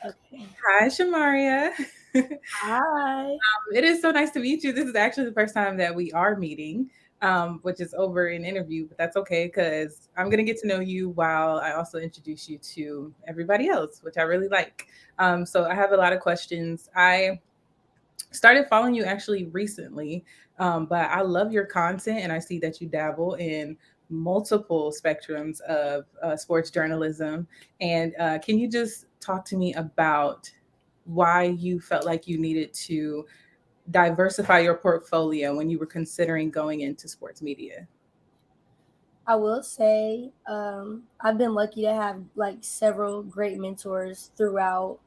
Okay. Hi, Shamaria. Hi. It is so nice to meet you. This is actually the first time that we are meeting, which is over an interview, but that's okay because I'm going to get to know you while I also introduce you to everybody else, which I really like. So I have a lot of questions. I started following you actually recently, but I love your content and I see that you dabble in multiple spectrums of sports journalism. And can you just talk to me about why you felt like you needed to diversify your portfolio when you were considering going into sports media? I will say, I've been lucky to have like several great mentors throughout,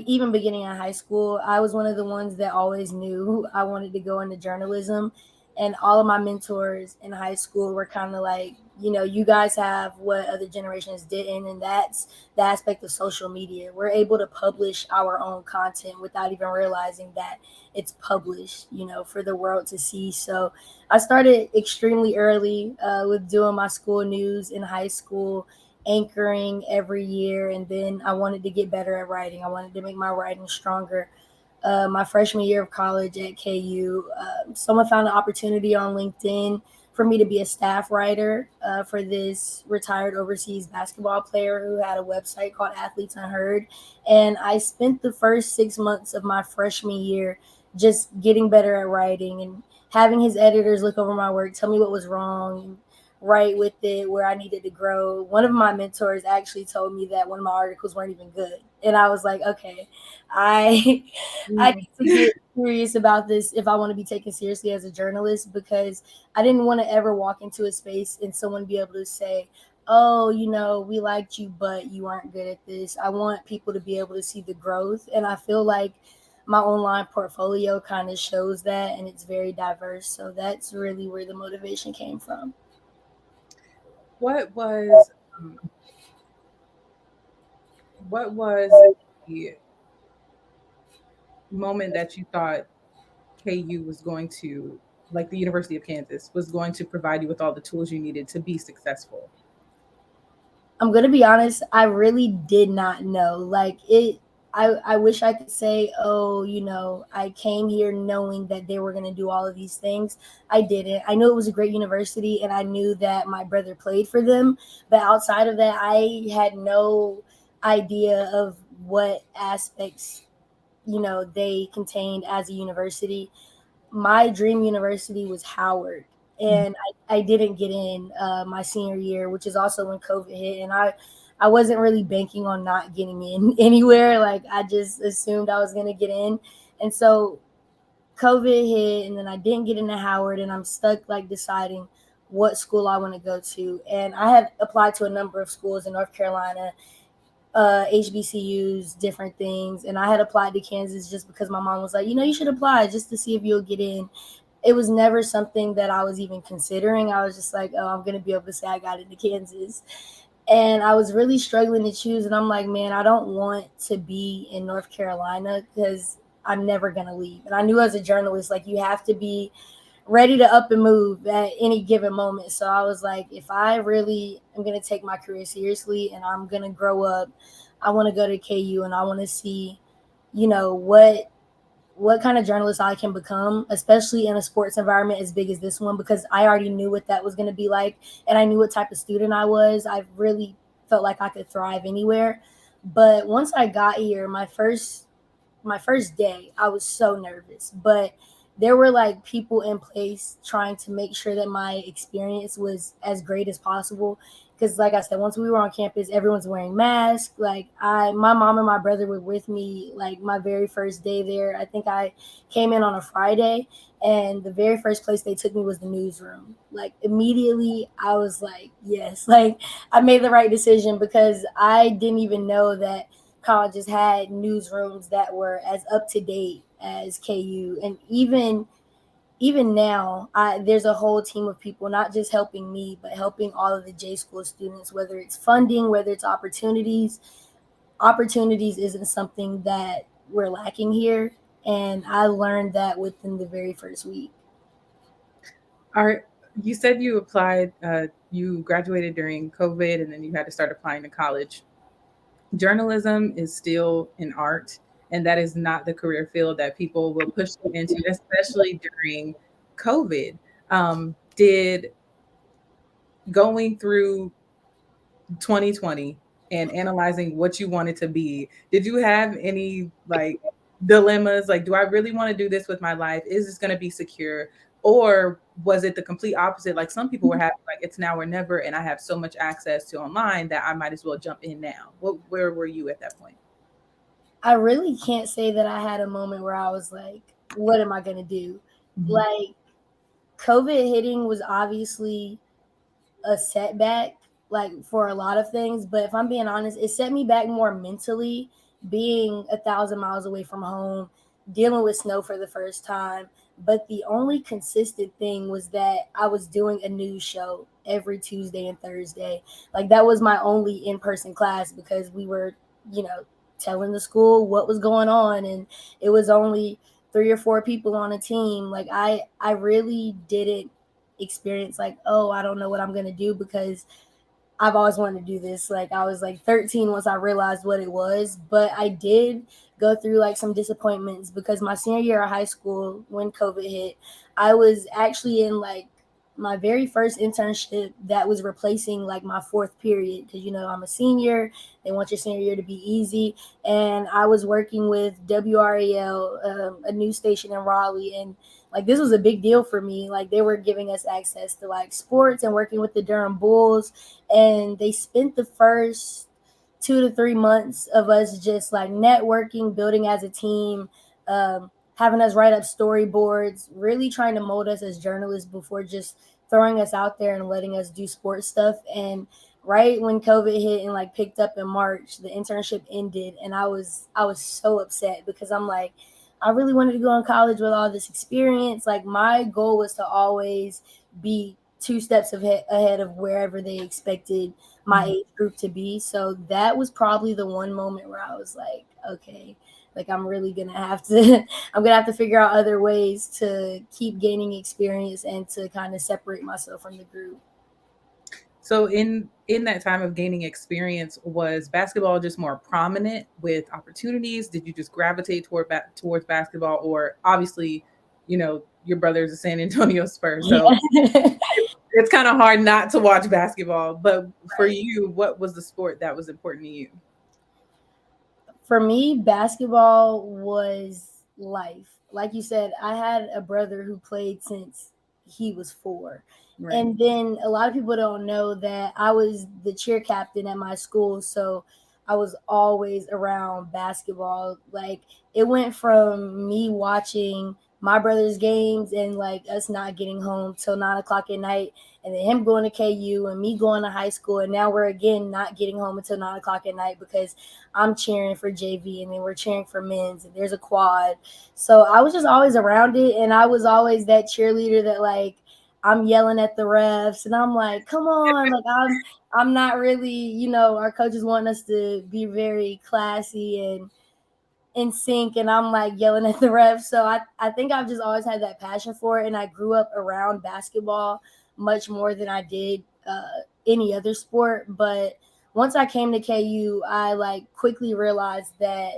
even beginning in high school. I was one of the ones that always knew I wanted to go into journalism, and all of my mentors in high school were kind of like, you guys have what other generations didn't, and that's the aspect of social media. We're able to publish our own content without even realizing that it's published, for the world to see. So I started extremely early with doing my school news in high school, anchoring every year, and then I wanted to get better at writing. I wanted to make my writing stronger. My freshman year of college at KU, someone found an opportunity on LinkedIn for me to be a staff writer for this retired overseas basketball player who had a website called Athletes Unheard. And I spent the first 6 months of my freshman year just getting better at writing and having his editors look over my work, tell me what was wrong, right with it, where I needed to grow. One of my mentors actually told me that one of my articles weren't even good. And I was like, okay, I I Mm. need to get serious about this if I want to be taken seriously as a journalist, because I didn't want to ever walk into a space and someone be able to say, oh, we liked you, but you aren't good at this. I want people to be able to see the growth. And I feel like my online portfolio kind of shows that, and it's very diverse. So that's really where the motivation came from. What was um, what was the moment that you thought KU was going to, like the University of Kansas, was going to provide you with all the tools you needed to be successful? I'm gonna be honest, I really did not know. Like it I wish I could say, oh, I came here knowing that they were gonna do all of these things. I didn't. I knew it was a great university and I knew that my brother played for them. But outside of that, I had no idea of what aspects, they contained as a university. My dream university was Howard, and I didn't get in my senior year, which is also when COVID hit, and I wasn't really banking on not getting in anywhere. Like I just assumed I was gonna get in, and so COVID hit, and then I didn't get into Howard, and I'm stuck like deciding what school I want to go to. And I had applied to a number of schools in North Carolina, HBCUs, different things. And I had applied to Kansas just because my mom was like, you should apply just to see if you'll get in. It was never something that I was even considering. I was just like, oh, I'm going to be able to say I got into Kansas. And I was really struggling to choose. And I'm like, man, I don't want to be in North Carolina because I'm never going to leave. And I knew as a journalist, like, you have to be ready to up and move at any given moment. So I was like, if I really am going to take my career seriously and I'm going to grow up, I want to go to KU and I want to see, what kind of journalist I can become, especially in a sports environment as big as this one, because I already knew what that was going to be like, and I knew what type of student I was. I really felt like I could thrive anywhere. But once I got here, my first day, I was so nervous, but there were like people in place trying to make sure that my experience was as great as possible. Because, like I said, once we were on campus, everyone's wearing masks. Like my mom and my brother were with me. Like my very first day there, I think I came in on a Friday, and the very first place they took me was the newsroom. Like immediately, I was like, yes, like I made the right decision because I didn't even know that colleges had newsrooms that were as up to date as KU. And even now, there's a whole team of people not just helping me, but helping all of the J school students, whether it's funding, whether it's opportunities. Opportunities isn't something that we're lacking here, and I learned that within the very first week. Are You said you applied, you graduated during COVID, and then you had to start applying to college. journalism is still an art, and that is not the career field that people will push you into, especially during COVID. Did going through 2020 and analyzing what you wanted to be, did you have any like dilemmas? Like, do I really want to do this with my life? Is this going to be secure? Or was it the complete opposite? Like some people were having like it's now or never, and I have so much access to online that I might as well jump in now. Where were you at that point? I really can't say that I had a moment where I was like, what am I going to do? Mhm. Like, COVID hitting was obviously a setback, like for a lot of things. But if I'm being honest, it set me back more mentally, being 1,000 miles away from home, dealing with snow for the first time. But the only consistent thing was that I was doing a news show every Tuesday and Thursday. Like that was my only in-person class because we were, you know, telling the school what was going on, and it was only 3 or 4 people on a team. Like I really didn't experience like, oh, I don't know what I'm gonna do because I've always wanted to do this. Like I was like 13 once I realized what it was, but I did go through like some disappointments because my senior year of high school when COVID hit, I was actually in like my very first internship that was replacing like my fourth period because I'm a senior. They want your senior year to be easy, and I was working with WRAL, a news station in Raleigh, and like this was a big deal for me. Like they were giving us access to like sports and working with the Durham Bulls, and they spent the first 2 to 3 months of us just like networking, building as a team, having us write up storyboards, really trying to mold us as journalists before just throwing us out there and letting us do sports stuff. And right when COVID hit and like picked up in March, the internship ended, and I was so upset because I'm like, I really wanted to go in college with all this experience. Like my goal was to always be 2 steps ahead of wherever they expected my age group to be. So that was probably the one moment where I was like, okay, like I'm really gonna have to I'm gonna have to figure out other ways to keep gaining experience and to kind of separate myself from the group. So in that time of gaining experience, was basketball just more prominent with opportunities? Did you just gravitate towards basketball, or obviously, your brother's a San Antonio Spurs, so Yeah. it's kind of hard not to watch basketball. But for Right. you, what was the sport that was important to you? For me, basketball was life. Like you said, I had a brother who played since he was 4. Right. And then a lot of people don't know that I was the cheer captain at my school. So I was always around basketball. Like it went from me watching my brother's games and like us not getting home till 9 o'clock at night, and then him going to KU and me going to high school. And now we're again not getting home until 9 o'clock at night because I'm cheering for JV, and then we're cheering for men's, and there's a quad. So I was just always around it, and I was always that cheerleader that like I'm yelling at the refs, and I'm like, come on, like I'm not really, our coaches want us to be very classy and in sync, and I'm like yelling at the refs. So I think I've just always had that passion for it, and I grew up around basketball much more than I did any other sport. But once I came to KU, I like quickly realized that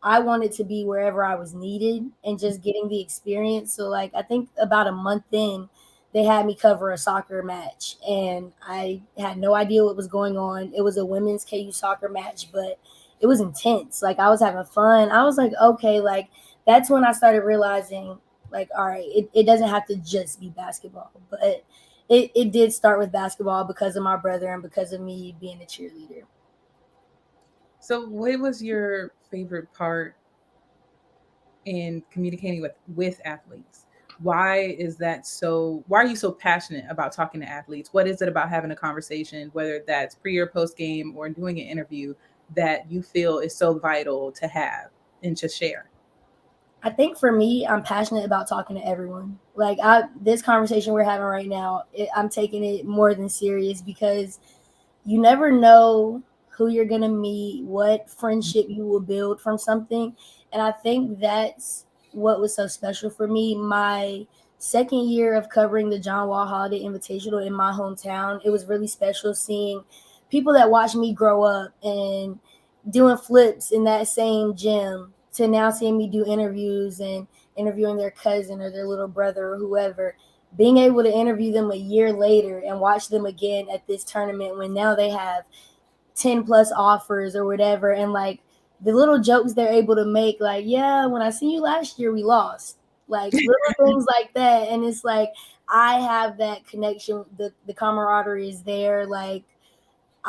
I wanted to be wherever I was needed and just getting the experience. So like I think about a month in, they had me cover a soccer match, and I had no idea what was going on. It was a women's KU soccer match, but it was intense. Like I was having fun. I was like, okay, like that's when I started realizing like, all right, it doesn't have to just be basketball, but it did start with basketball because of my brother and because of me being a cheerleader. So, what was your favorite part in communicating with athletes? Why are you so passionate about talking to athletes? What is it about having a conversation, whether that's pre or post game or doing an interview, that you feel is so vital to have and to share? I think for me, I'm passionate about talking to everyone. Like I, this conversation we're having right now, I'm taking it more than serious because you never know who you're gonna meet, what friendship you will build from something, and I think that's what was so special for me. My second year of covering the John Wall Holiday Invitational in my hometown, it was really special seeing people that watched me grow up and doing flips in that same gym to now seeing me do interviews and interviewing their cousin or their little brother or whoever, being able to interview them a year later and watch them again at this tournament when now they have 10 plus offers or whatever, and like the little jokes they're able to make, like, yeah, when I seen you last year we lost, like little things like that. And it's like I have that connection, the camaraderie is there. Like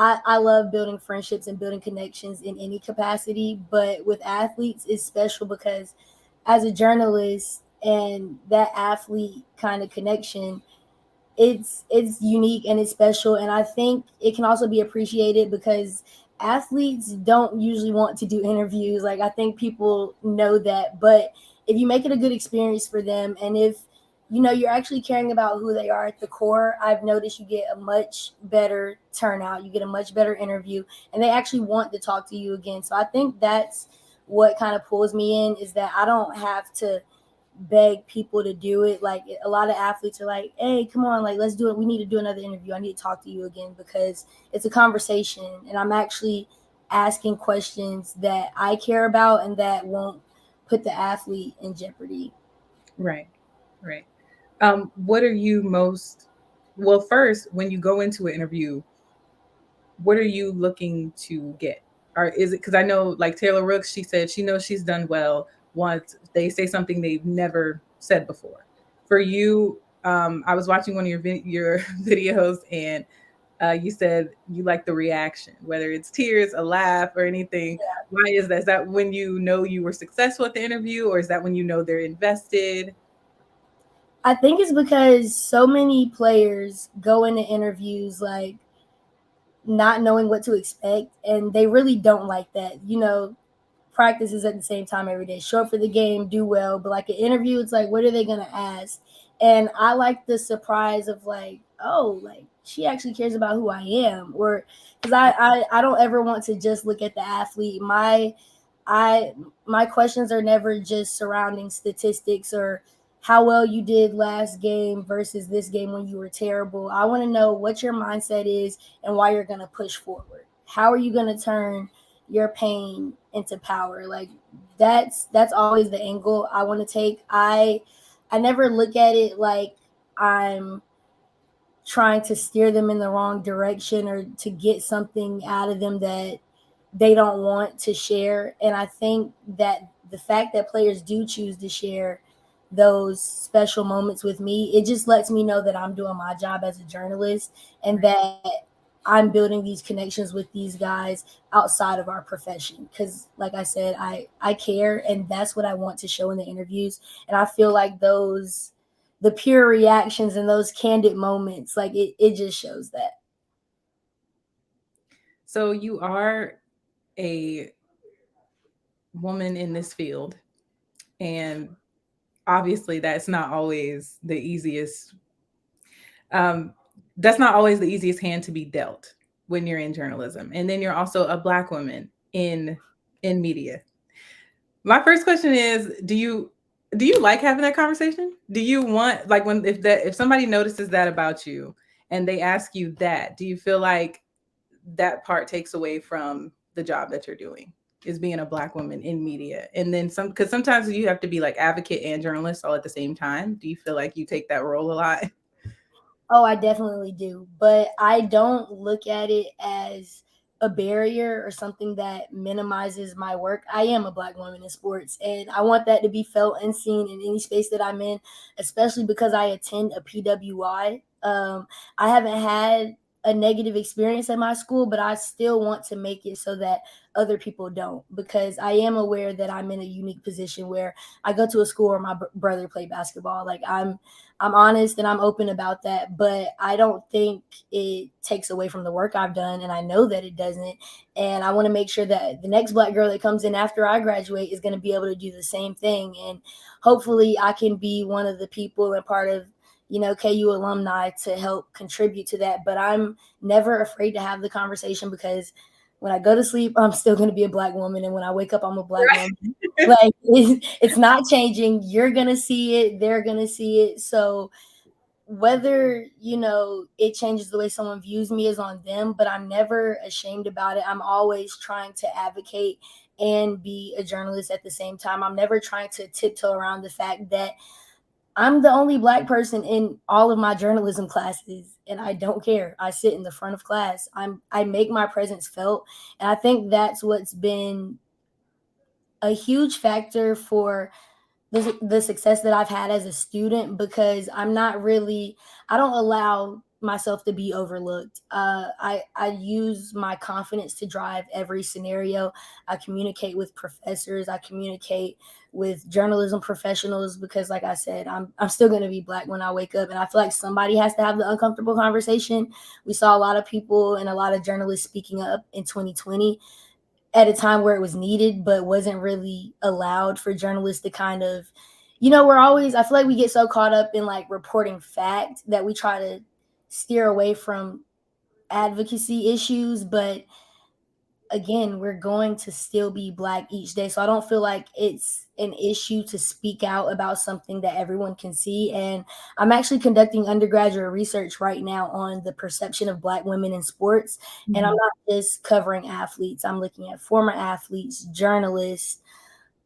I love building friendships and building connections in any capacity, but with athletes it's special because as a journalist and that athlete kind of connection, it's unique and it's special. And I think it can also be appreciated because athletes don't usually want to do interviews. Like I think people know that, but if you make it a good experience for them, and if you're actually caring about who they are at the core, I've noticed you get a much better turnout, you get a much better interview, and they actually want to talk to you again. So I think that's what kind of pulls me in, is that I don't have to beg people to do it. Like a lot of athletes are like, "Hey, come on, like let's do it. We need to do another interview. I need to talk to you again," because it's a conversation and I'm actually asking questions that I care about and that won't put the athlete in jeopardy. Right, right. What are you most, well, first, when you go into an interview, what are you looking to get? Or is it, because I know like Taylor Rooks, she said she knows she's done well once they say something they've never said before. For you, I was watching one of your videos, and you said you like the reaction, whether it's tears, a laugh, or anything. Why is that? Is that when you know you were successful at the interview, or is that when you know they're invested? I think it's because so many players go into interviews like not knowing what to expect, and they really don't like that. Practices at the same time every day. Show up for the game, do well. But like an interview, it's like, what are they gonna ask? And I like the surprise of like, oh, like she actually cares about who I am, or because I don't ever want to just look at the athlete. I my questions are never just surrounding statistics or how well you did last game versus this game when you were terrible. I want to know what your mindset is and why you're going to push forward. How are you going to turn your pain into power? Like that's always the angle I want to take. I never look at it like I'm trying to steer them in the wrong direction or to get something out of them that they don't want to share. And I think that the fact that players do choose to share those special moments with me, it just lets me know that I'm doing my job as a journalist and Right. that I'm building these connections with these guys outside of our profession. Because, like I said, I care, and that's what I want to show in the interviews. And I feel like the pure reactions and those candid moments, like it just shows that. So you are a woman in this field, and obviously um, that's not always the easiest hand to be dealt when you're in journalism, and then you're also a black woman in media. My first question is, do you like having that conversation? Do you want, like, when if somebody notices that about you and they ask you that, do you feel like that part takes away from the job that you're doing, is being a black woman in media? And then some, because sometimes you have to be like advocate and journalist all at the same time. Do you feel like you take that role a lot? Oh, I definitely do. But I don't look at it as a barrier or something that minimizes my work. I am a black woman in sports, and I want that to be felt and seen in any space that I'm in, especially because I attend a PWI. I haven't had a negative experience at my school, but I still want to make it so that other people don't, because I am aware that I'm in a unique position where I go to a school where my brother played basketball. Like I'm honest and I'm open about that, but I don't think it takes away from the work I've done, and I know that it doesn't. And I want to make sure that the next black girl that comes in after I graduate is going to be able to do the same thing, and hopefully I can be one of the people and part of KU alumni to help contribute to that. But I'm never afraid to have the conversation because when I go to sleep, I'm still going to be a black woman, and when I wake up, I'm a black woman. Like it's not changing. You're gonna see it. They're gonna see it. So whether it changes the way someone views me is on them, but I'm never ashamed about it. I'm always trying to advocate and be a journalist at the same time. I'm never trying to tiptoe around the fact that I'm the only black person in all of my journalism classes, and I don't care. I sit in the front of class. I make my presence felt, and I think that's what's been a huge factor for the success that I've had as a student, because I don't allow myself to be overlooked. I use my confidence to drive every scenario. I communicate with professors. I communicate with journalism professionals because, like I said, I'm still going to be black when I wake up, and I feel like somebody has to have the uncomfortable conversation. We saw a lot of people and a lot of journalists speaking up in 2020 at a time where it was needed, but wasn't really allowed for journalists to kind of, I feel like we get so caught up in like reporting fact that we try to steer away from advocacy issues. But again, we're going to still be black each day. So I don't feel like it's an issue to speak out about something that everyone can see. And I'm actually conducting undergraduate research right now on the perception of black women in sports. And I'm Mhm. not just covering athletes, I'm looking at former athletes, journalists,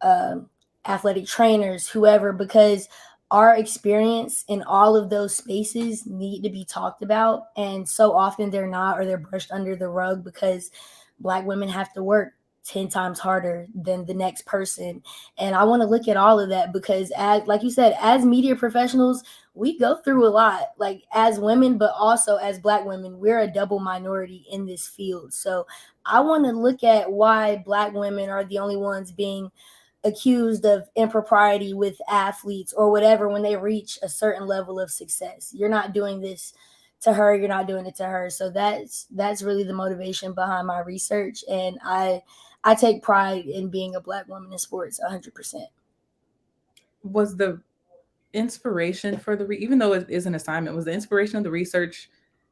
um, athletic trainers, whoever, because our experience in all of those spaces need to be talked about. And so often they're not, or they're brushed under the rug because black women have to work 10 times harder than the next person. And I want to look at all of that because, as like you said, as media professionals, we go through a lot, like as women, but also as black women, we're a double minority in this field. So I want to look at why black women are the only ones being accused of impropriety with athletes or whatever when they reach a certain level of success. You're not doing this to her, you're not doing it to her. So that's really the motivation behind my research, and I take pride in being a black woman in sports 100%. Was the inspiration for even though it is an assignment, was the inspiration of the research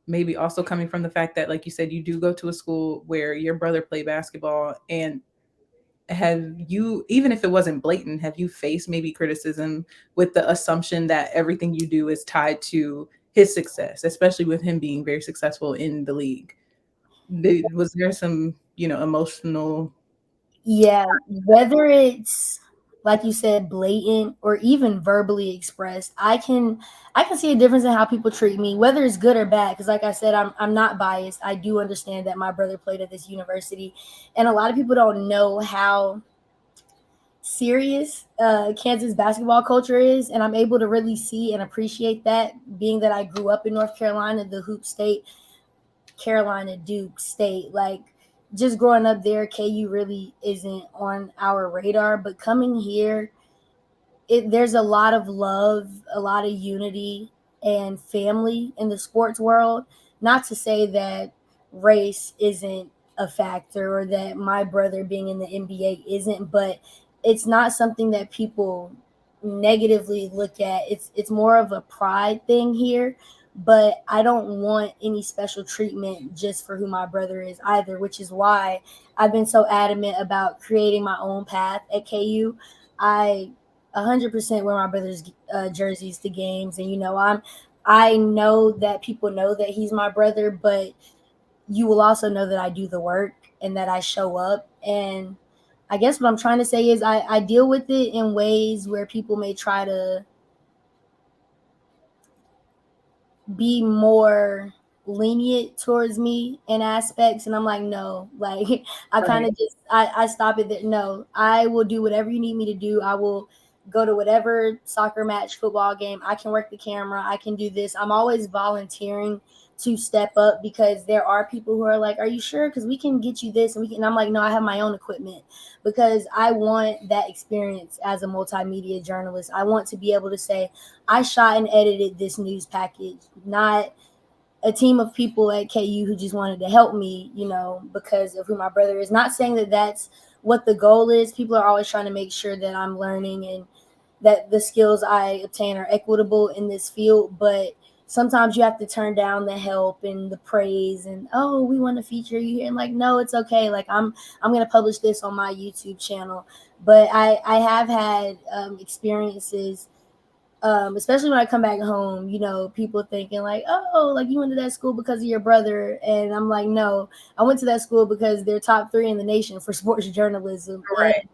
maybe also coming from the fact that, like you said, you do go to a school where your brother played basketball, and have you, even if it wasn't blatant, have you faced maybe criticism with the assumption that everything you do is tied to his success, especially with him being very successful in the league? Was there some, emotional? Yeah, whether it's like you said, blatant or even verbally expressed, I can see a difference in how people treat me, whether it's good or bad. Because like I said, I'm not biased. I do understand that my brother played at this university, and a lot of people don't know how serious Kansas basketball culture is, and I'm able to really see and appreciate that, being that I grew up in North Carolina, the hoop state, Carolina, Duke State. Like just growing up there, KU really isn't on our radar. But coming here, there's a lot of love, a lot of unity and family in the sports world. Not to say that race isn't a factor or that my brother being in the NBA isn't, but it's not something that people negatively look at. It's more of a pride thing here. But I don't want any special treatment just for who my brother is either, which is why I've been so adamant about creating my own path at KU. I 100% wear my brother's jerseys to games, and I know that people know that he's my brother, but you will also know that I do the work and that I show up. And I guess what I'm trying to say is I deal with it in ways where people may try to be more lenient towards me in aspects, and I'm like, no, like I kind Right. of just I stop it there. No, I will do whatever you need me to do. I will go to whatever soccer match, football game. I can work the camera, I can do this. I'm always volunteering to step up because there are people who are like, are you sure, because we can get you this and we can, and I'm like, no, I have my own equipment, because I want that experience as a multimedia journalist. I want to be able to say I shot and edited this news package, not a team of people at KU who just wanted to help me, because of who my brother is. Not saying that that's what the goal is. People are always trying to make sure that I'm learning and that the skills I obtain are equitable in this field. But sometimes you have to turn down the help and the praise and, oh, we want to feature you here. And like, no, it's okay. Like I'm gonna publish this on my YouTube channel. But I have had experiences Especially when I come back home, people thinking like, oh, like you went to that school because of your brother. And I'm like, no, I went to that school because they're top 3 in the nation for sports journalism. And Right.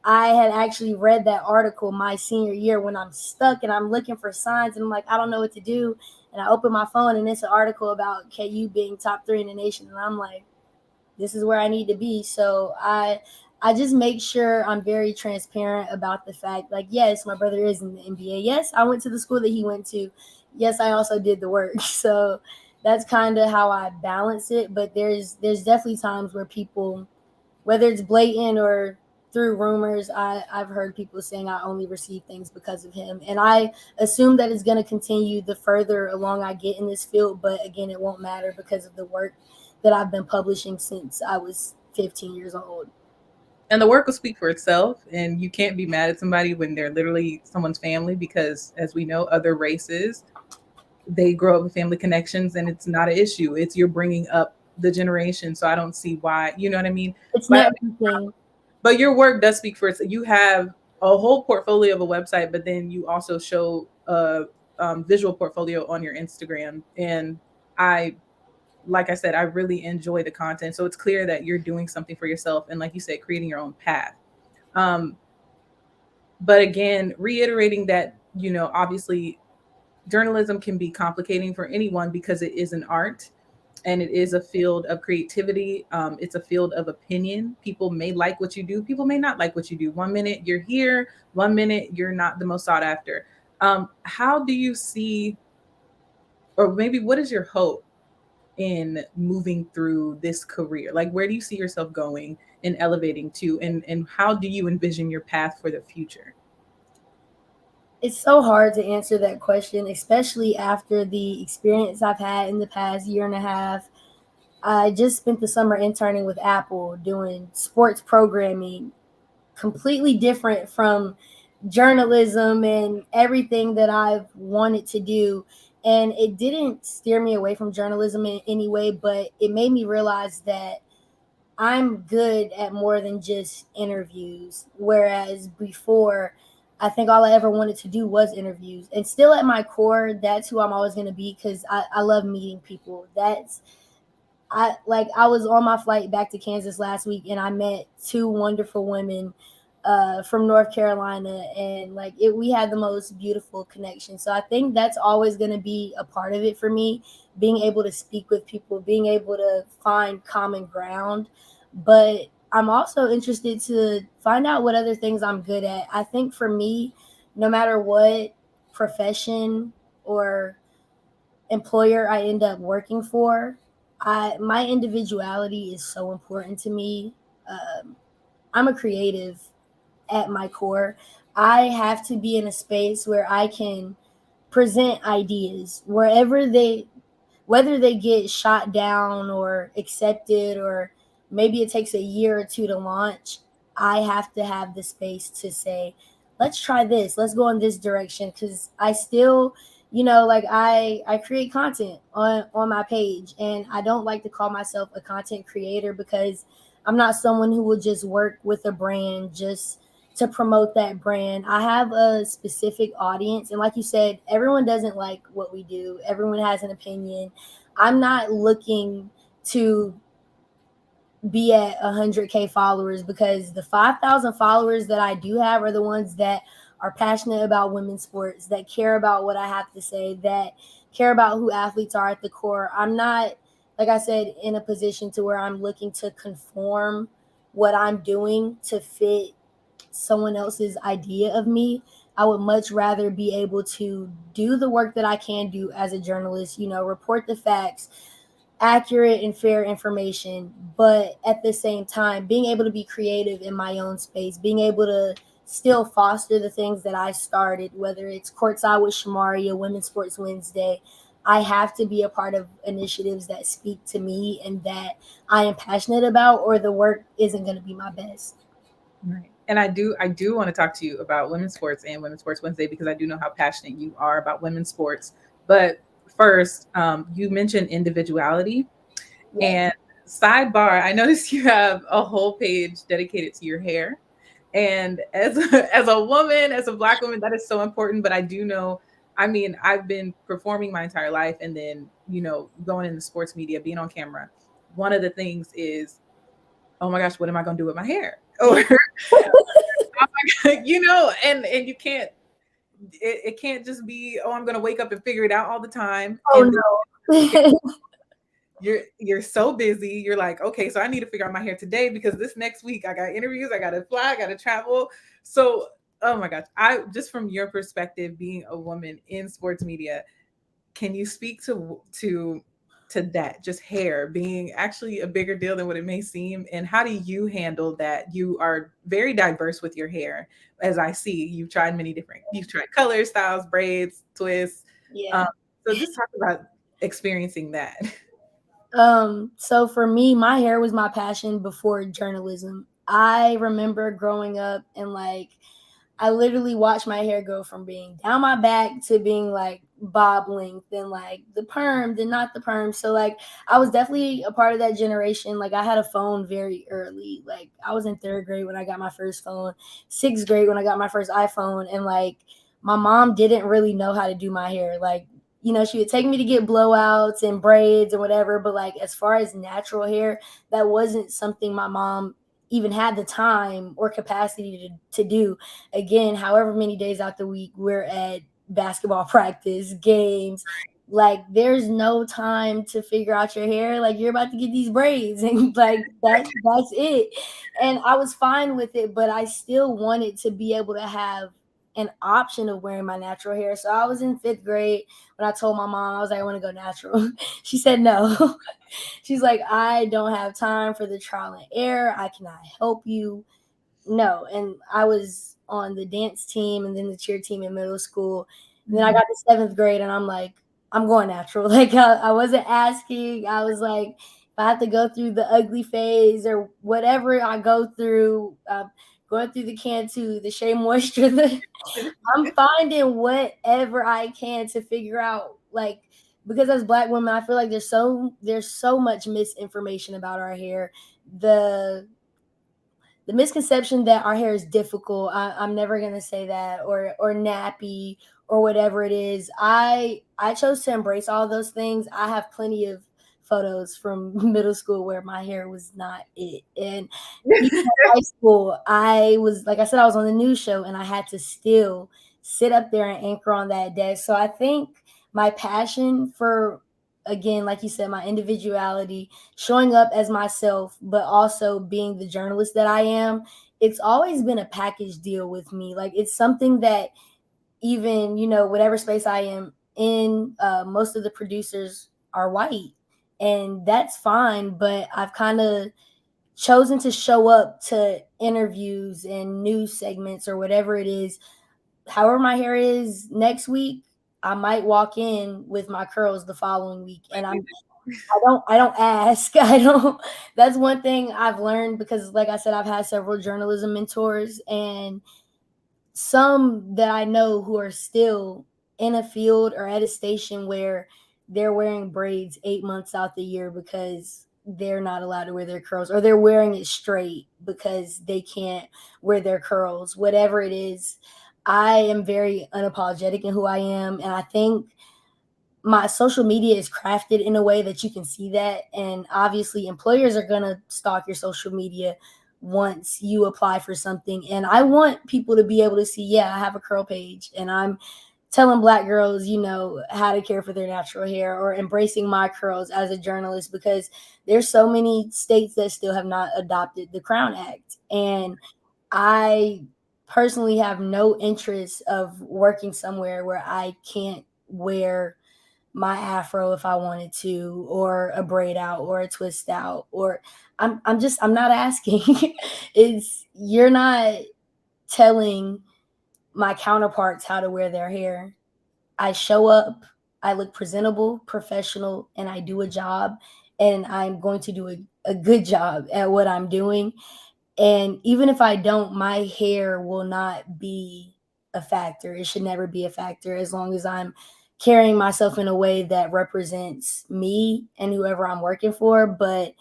I had actually read that article my senior year when I'm stuck and I'm looking for signs and I'm like, I don't know what to do. And I open my phone and it's an article about KU being top 3 in the nation. And I'm like, this is where I need to be. So I just make sure I'm very transparent about the fact, like, yes, my brother is in the NBA. Yes, I went to the school that he went to. Yes, I also did the work. So that's kind of how I balance it. But there's definitely times where people, whether it's blatant or through rumors, I've heard people saying I only receive things because of him. And I assume that it's going to continue the further along I get in this field. But again, it won't matter because of the work that I've been publishing since I was 15 years old. And the work will speak for itself, and you can't be mad at somebody when they're literally someone's family, because as we know, other races, they grow up with family connections and it's not an issue. It's you're bringing up the generation. So I don't see why, you know what I mean? It's But networking. but your work does speak for itself. You have a whole portfolio of a website, but then you also show a visual portfolio on your Instagram. And I, like I said, I really enjoy the content. So it's clear that you're doing something for yourself. And like you said, creating your own path. Um, but again, reiterating that, obviously journalism can be complicating for anyone because it is an art and it is a field of creativity. It's a field of opinion. People may like what you do, people may not like what you do. One minute you're here, one minute you're not the most sought after. How do you see, or maybe what is your hope in moving through this career? Like, where do you see yourself going and elevating to, and how do you envision your path for the future? It's so hard to answer that question, especially after the experience I've had in the past year and a half. I just spent the summer interning with Apple doing sports programming, completely different from journalism and everything that I've wanted to do. And it didn't steer me away from journalism in any way, but it made me realize that I'm good at more than just interviews. Whereas before, I think all I ever wanted to do was interviews. And still at my core, that's who I'm always going to be because I love meeting people. I was on my flight back to Kansas last week and I met 2 wonderful women from North Carolina, and we had the most beautiful connection. So I think that's always going to be a part of it for me, being able to speak with people, being able to find common ground. But I'm also interested to find out what other things I'm good at. I think for me, no matter what profession or employer I end up working for, my individuality is so important to me. I'm a creative at my core. I have to be in a space where I can present ideas wherever they, whether they get shot down or accepted, or maybe it takes a year or two to launch. I have to have the space to say, let's try this, let's go in this direction. Because I still, I create content on my page, and I don't like to call myself a content creator because I'm not someone who will just work with a brand just to promote that brand. I have a specific audience, and like you said, everyone doesn't like what we do. Everyone has an opinion. I'm not looking to be at 100K followers, because the 5,000 followers that I do have are the ones that are passionate about women's sports, that care about what I have to say, that care about who athletes are at the core. I'm not, like I said, in a position to where I'm looking to conform what I'm doing to fit someone else's idea of me. I would much rather be able to do the work that I can do as a journalist, report the facts, accurate and fair information, but at the same time, being able to be creative in my own space, being able to still foster the things that I started, whether it's Courtside with Shamaria, Women's Sports Wednesday. I have to be a part of initiatives that speak to me and that I am passionate about, or the work isn't going to be my best. Right. And I do want to talk to you about women's sports and Women's Sports Wednesday, because I do know how passionate you are about women's sports. But first, you mentioned individuality, Yes. and sidebar, I noticed you have a whole page dedicated to your hair. And as as a woman, as a Black woman, that is so important. But I do know, I mean, I've been performing my entire life, and then going into sports media, being on camera. One of the things is, oh my gosh, what am I going to do with my hair? Or and you can't. It can't just be, oh, I'm going to wake up and figure it out all the time, Oh and no. you're so busy. You're like, okay, so I need to figure out my hair today because this next week I got interviews, I got to fly, I got to travel. So, oh my gosh, I just from your perspective, being a woman in sports media, can you speak to that, just hair being actually a bigger deal than what it may seem, and how do you handle that? You are very diverse with your hair, as I see. You've tried colors, styles, braids, twists. Um, Yeah. so just talk about experiencing that. So for me, my hair was my passion before journalism. I remember growing up and like I literally watched my hair go from being down my back to being like bob length and like the perm, then not the perm. So like I was definitely a part of that generation. Like I had a phone very early. Like I was in third grade when I got my first phone, sixth grade when I got my first iPhone, and like my mom didn't really know how to do my hair. Like she would take me to get blowouts and braids and whatever. But like as far as natural hair, that wasn't something my mom even had the time or capacity to do. Again, however many days out the week we're at basketball practice, games, like there's no time to figure out your hair. Like you're about to get these braids and like that's it. And I was fine with it, but I still wanted to be able to have an option of wearing my natural hair. So I was in fifth grade when I told my mom, I was like, I want to go natural. She said no. She's like, I don't have time for the trial and error. I cannot help you. No. And I was on the dance team and then the cheer team in middle school. And then I Mhm. got to seventh grade and I'm like, I'm going natural. Like I wasn't asking. I was like, if I have to go through the ugly phase or whatever I go through, going through the Cantu, the Shea Moisture, I'm finding whatever I can to figure out, like, because as Black women, I feel like there's so much misinformation about our hair. The the misconception that our hair is difficult. I'm never gonna say that, or nappy or whatever it is. I chose to embrace all those things. I have plenty of photos from middle school where my hair was not it, and even in high school, I was, like I said, I was on the news show and I had to still sit up there and anchor on that desk. So I think my passion for, again, like you said, my individuality, showing up as myself, but also being the journalist that I am, it's always been a package deal with me. Like it's something that even, whatever space I am in, most of the producers are white. And that's fine, but I've kind of chosen to show up to interviews and news segments or whatever it is. However, my hair is next week, I might walk in with my curls the following week. And I don't ask. I don't That's one thing I've learned because like I said, I've had several journalism mentors and some that I know who are still in a field or at a station where they're wearing braids 8 months out the year because they're not allowed to wear their curls, or they're wearing it straight because they can't wear their curls, whatever it is. I am very unapologetic in who I am. And I think my social media is crafted in a way that you can see that. And obviously employers are going to stalk your social media once you apply for something. And I want people to be able to see, yeah, I have a curl page and I'm telling Black girls, how to care for their natural hair, or embracing my curls as a journalist, because there's so many states that still have not adopted the Crown Act. And I personally have no interest of working somewhere where I can't wear my afro if I wanted to, or a braid out, or a twist out, or I'm not asking. It's You're not telling my counterparts how to wear their hair. I show up, I look presentable, professional, and I do a job, and I'm going to do a good job at what I'm doing. And even if I don't, my hair will not be a factor. It should never be a factor as long as I'm carrying myself in a way that represents me and whoever I'm working for. But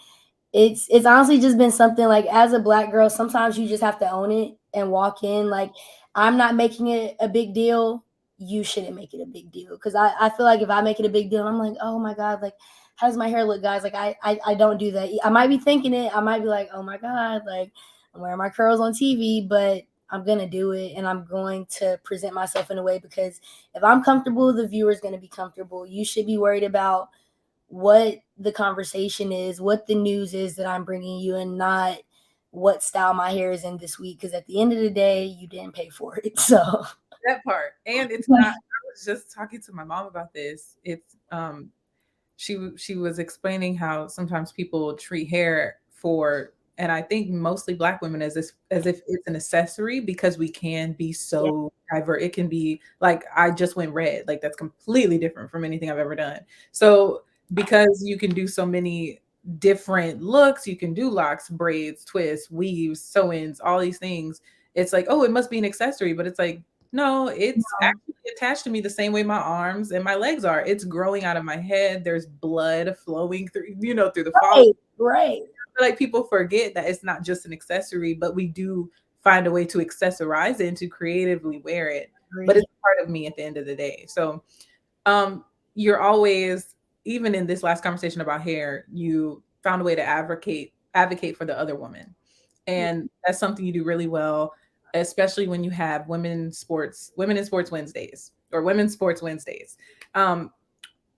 it's honestly just been something, like, as a Black girl, sometimes you just have to own it. and walk in. Like, I'm not making it a big deal. You shouldn't make it a big deal. Cause I feel like if I make it a big deal, I'm like, oh my God, like, how does my hair look, guys? Like, I don't do that. I might be thinking it. I might be like, oh my God, like, I'm wearing my curls on TV, but I'm going to do it, and I'm going to present myself in a way, because if I'm comfortable, the viewer's going to be comfortable. You should be worried about what the conversation is, what the news is that I'm bringing you, and not what style my hair is in this week. Because at the end of the day, you didn't pay for it. So, That part. And it's not, I was just talking to my mom about this. It's she was explaining how sometimes people treat hair for, and I think mostly black women, as if it's an accessory, because we can be yeah, so diverse. It can be like, I just went red, like that's completely different from anything I've ever done. So because you can do so many different looks, you can do locks, braids, twists, weaves, sew-ins, all these things. It's like, oh, it must be an accessory, but it's like, no, it's actually attached to me the same way my arms and my legs are. It's growing out of my head. There's blood flowing through, through the follicles. right, right, I feel like people forget that it's not just an accessory, but we do find a way to accessorize it and to creatively wear it. But agree. it's part of me at the end of the day. So um, you're always, even in this last conversation about hair, you found a way to advocate for the other woman, and that's something you do really well, especially when you have women in sports Wednesdays, or women's sports Wednesdays. Um,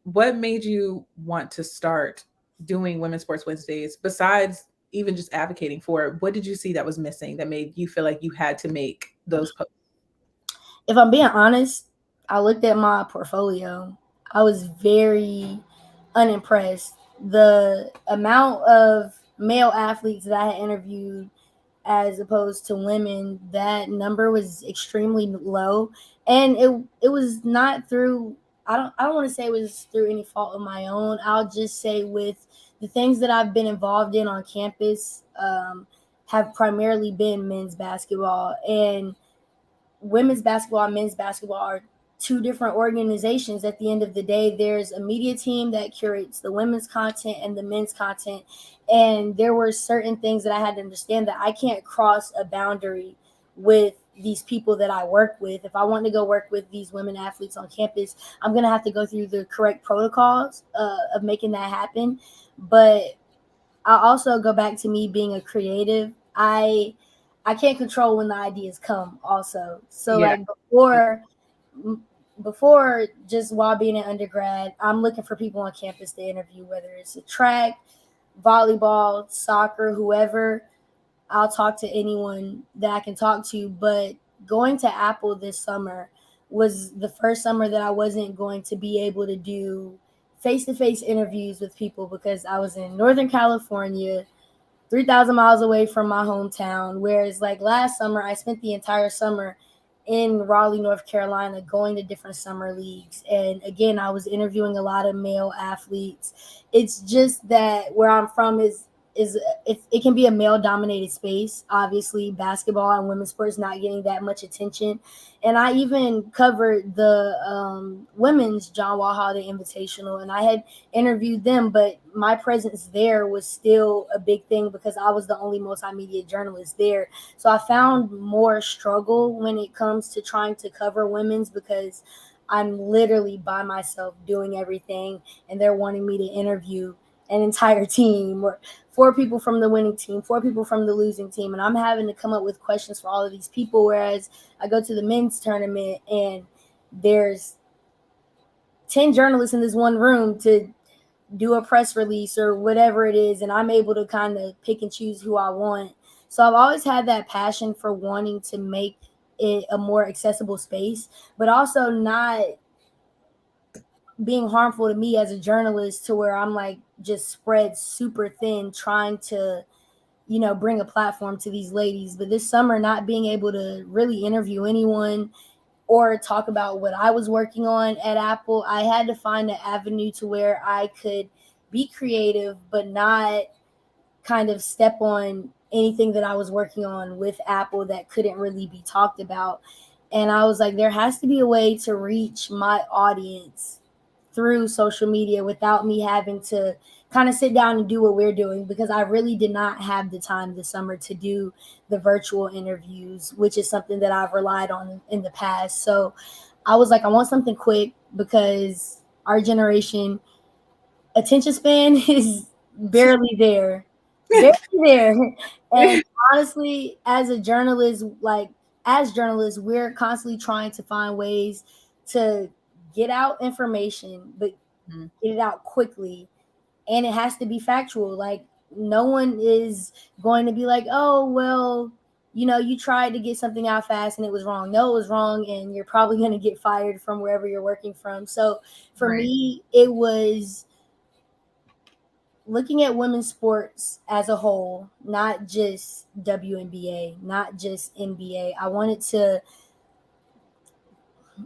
what made you want to start doing women's sports Wednesdays, besides even just advocating for it? What did you see that was missing that made you feel like you had to make those posts? If I'm being honest, I looked at my portfolio. I was very unimpressed. The amount of male athletes that I had interviewed as opposed to women, that number was extremely low. And it was not through, I don't want to say it was through any fault of my own. I'll just say with the things that I've been involved in on campus, have primarily been men's basketball, and women's basketball and men's basketball are two different organizations. At the end of the day, there's a media team that curates the women's content and the men's content. And there were certain things that I had to understand, that I can't cross a boundary with these people that I work with. If I want to go work with these women athletes on campus, I'm going to have to go through the correct protocols of making that happen. But I also go back to me being a creative. I can't control when the ideas come also. So Yeah. like before just while being an undergrad, I'm looking for people on campus to interview, whether it's a track, volleyball, soccer, whoever. I'll talk to anyone that I can talk to. But going to Apple this summer was the first summer that I wasn't going to be able to do face to face interviews with people, because I was in Northern California, 3,000 miles away from my hometown. Whereas, like last summer, I spent the entire summer in Raleigh, North Carolina, going to different summer leagues. And again, I was interviewing a lot of male athletes. It's just that where I'm from is it can be a male dominated space. Obviously, basketball and women's sports not getting that much attention. And I even covered the women's John Wall Holiday Invitational, and I had interviewed them, but my presence there was still a big thing because I was the only multimedia journalist there. So I found more struggle when it comes to trying to cover women's, because I'm literally by myself doing everything, and they're wanting me to interview an entire team, or four people from the winning team, four people from the losing team, and I'm having to come up with questions for all of these people. Whereas I go to the men's tournament and there's 10 journalists in this one room to do a press release or whatever it is, and I'm able to kind of pick and choose who I want. So I've always had that passion for wanting to make it a more accessible space, but also not being harmful to me as a journalist, to where I'm like just spread super thin trying to, bring a platform to these ladies. But this summer, not being able to really interview anyone or talk about what I was working on at Apple, I had to find an avenue to where I could be creative, but not kind of step on anything that I was working on with Apple that couldn't really be talked about. And I was like, there has to be a way to reach my audience through social media without me having to kind of sit down and do what we're doing, because I really did not have the time this summer to do the virtual interviews, which is something that I've relied on in the past. So I was like, I want something quick because our generation attention span is barely there, barely there. And honestly, as a journalist, like as journalists, we're constantly trying to find ways to get out information, but Mhm. get it out quickly, and it has to be factual. Like no one is going to be like, oh well, you tried to get something out fast and it was wrong. No, it was wrong, and you're probably going to get fired from wherever you're working from. So for Right. me, it was looking at women's sports as a whole, not just WNBA, not just NBA. I wanted to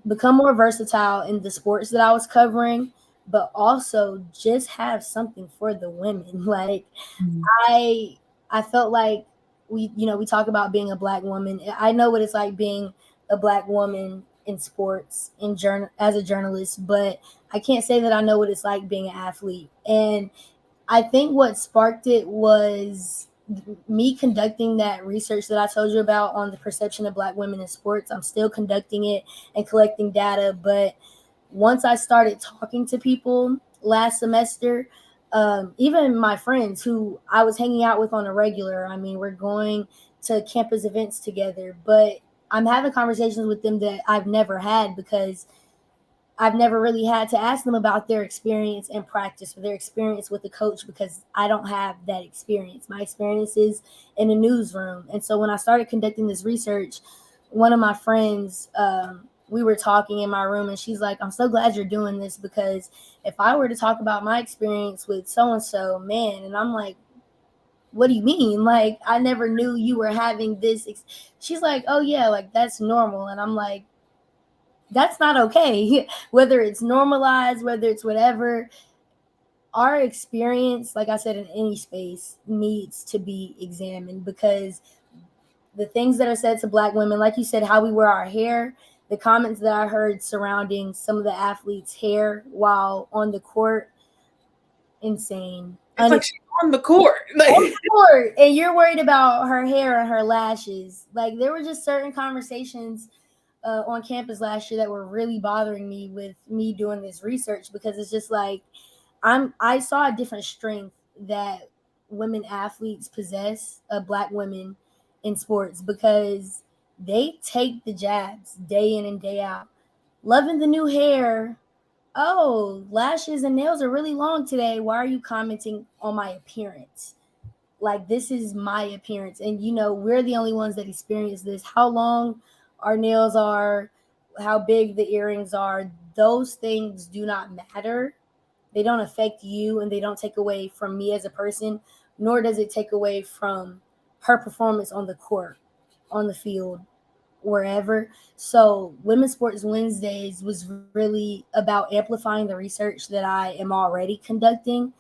become more versatile in the sports that I was covering, but also just have something for the women. Like Mhm. I I felt like we talk about being a black woman. I know what it's like being a black woman in sports as a journalist, but I can't say that I know what it's like being an athlete. And I think what sparked it was me conducting that research that I told you about on the perception of black women in sports. I'm still conducting it and collecting data, but once I started talking to people last semester, even my friends who I was hanging out with on a regular, I mean, we're going to campus events together, but I'm having conversations with them that I've never had because I've never really had to ask them about their experience in practice or their experience with the coach because I don't have that experience. My experience is in a newsroom. And so when I started conducting this research, one of my friends, we were talking in my room, and she's like, I'm so glad you're doing this because if I were to talk about my experience with so and so, man, and I'm like, what do you mean? Like, I never knew you were having this. She's like, oh, yeah, like that's normal. And I'm like, that's not okay. Whether it's normalized, whether it's whatever, our experience, like I said, in any space needs to be examined because the things that are said to black women, like you said, how we wear our hair, the comments that I heard surrounding some of the athletes' hair while on the court, insane. It's like she's on the court. On Like, the court, and you're worried about her hair and her lashes. Like there were just certain conversations on campus last year that were really bothering me with me doing this research because it's just like I saw a different strength that women athletes possess, black women in sports, because they take the jabs day in and day out. Loving the new hair. Oh, lashes and nails are really long today. Why are you commenting on my appearance? Like this is my appearance, and we're the only ones that experience this. How long our nails are, how big the earrings are, those things do not matter. They don't affect you, and they don't take away from me as a person, nor does it take away from her performance on the court, on the field, wherever. So Women's Sports Wednesdays was really about amplifying the research that I am already conducting,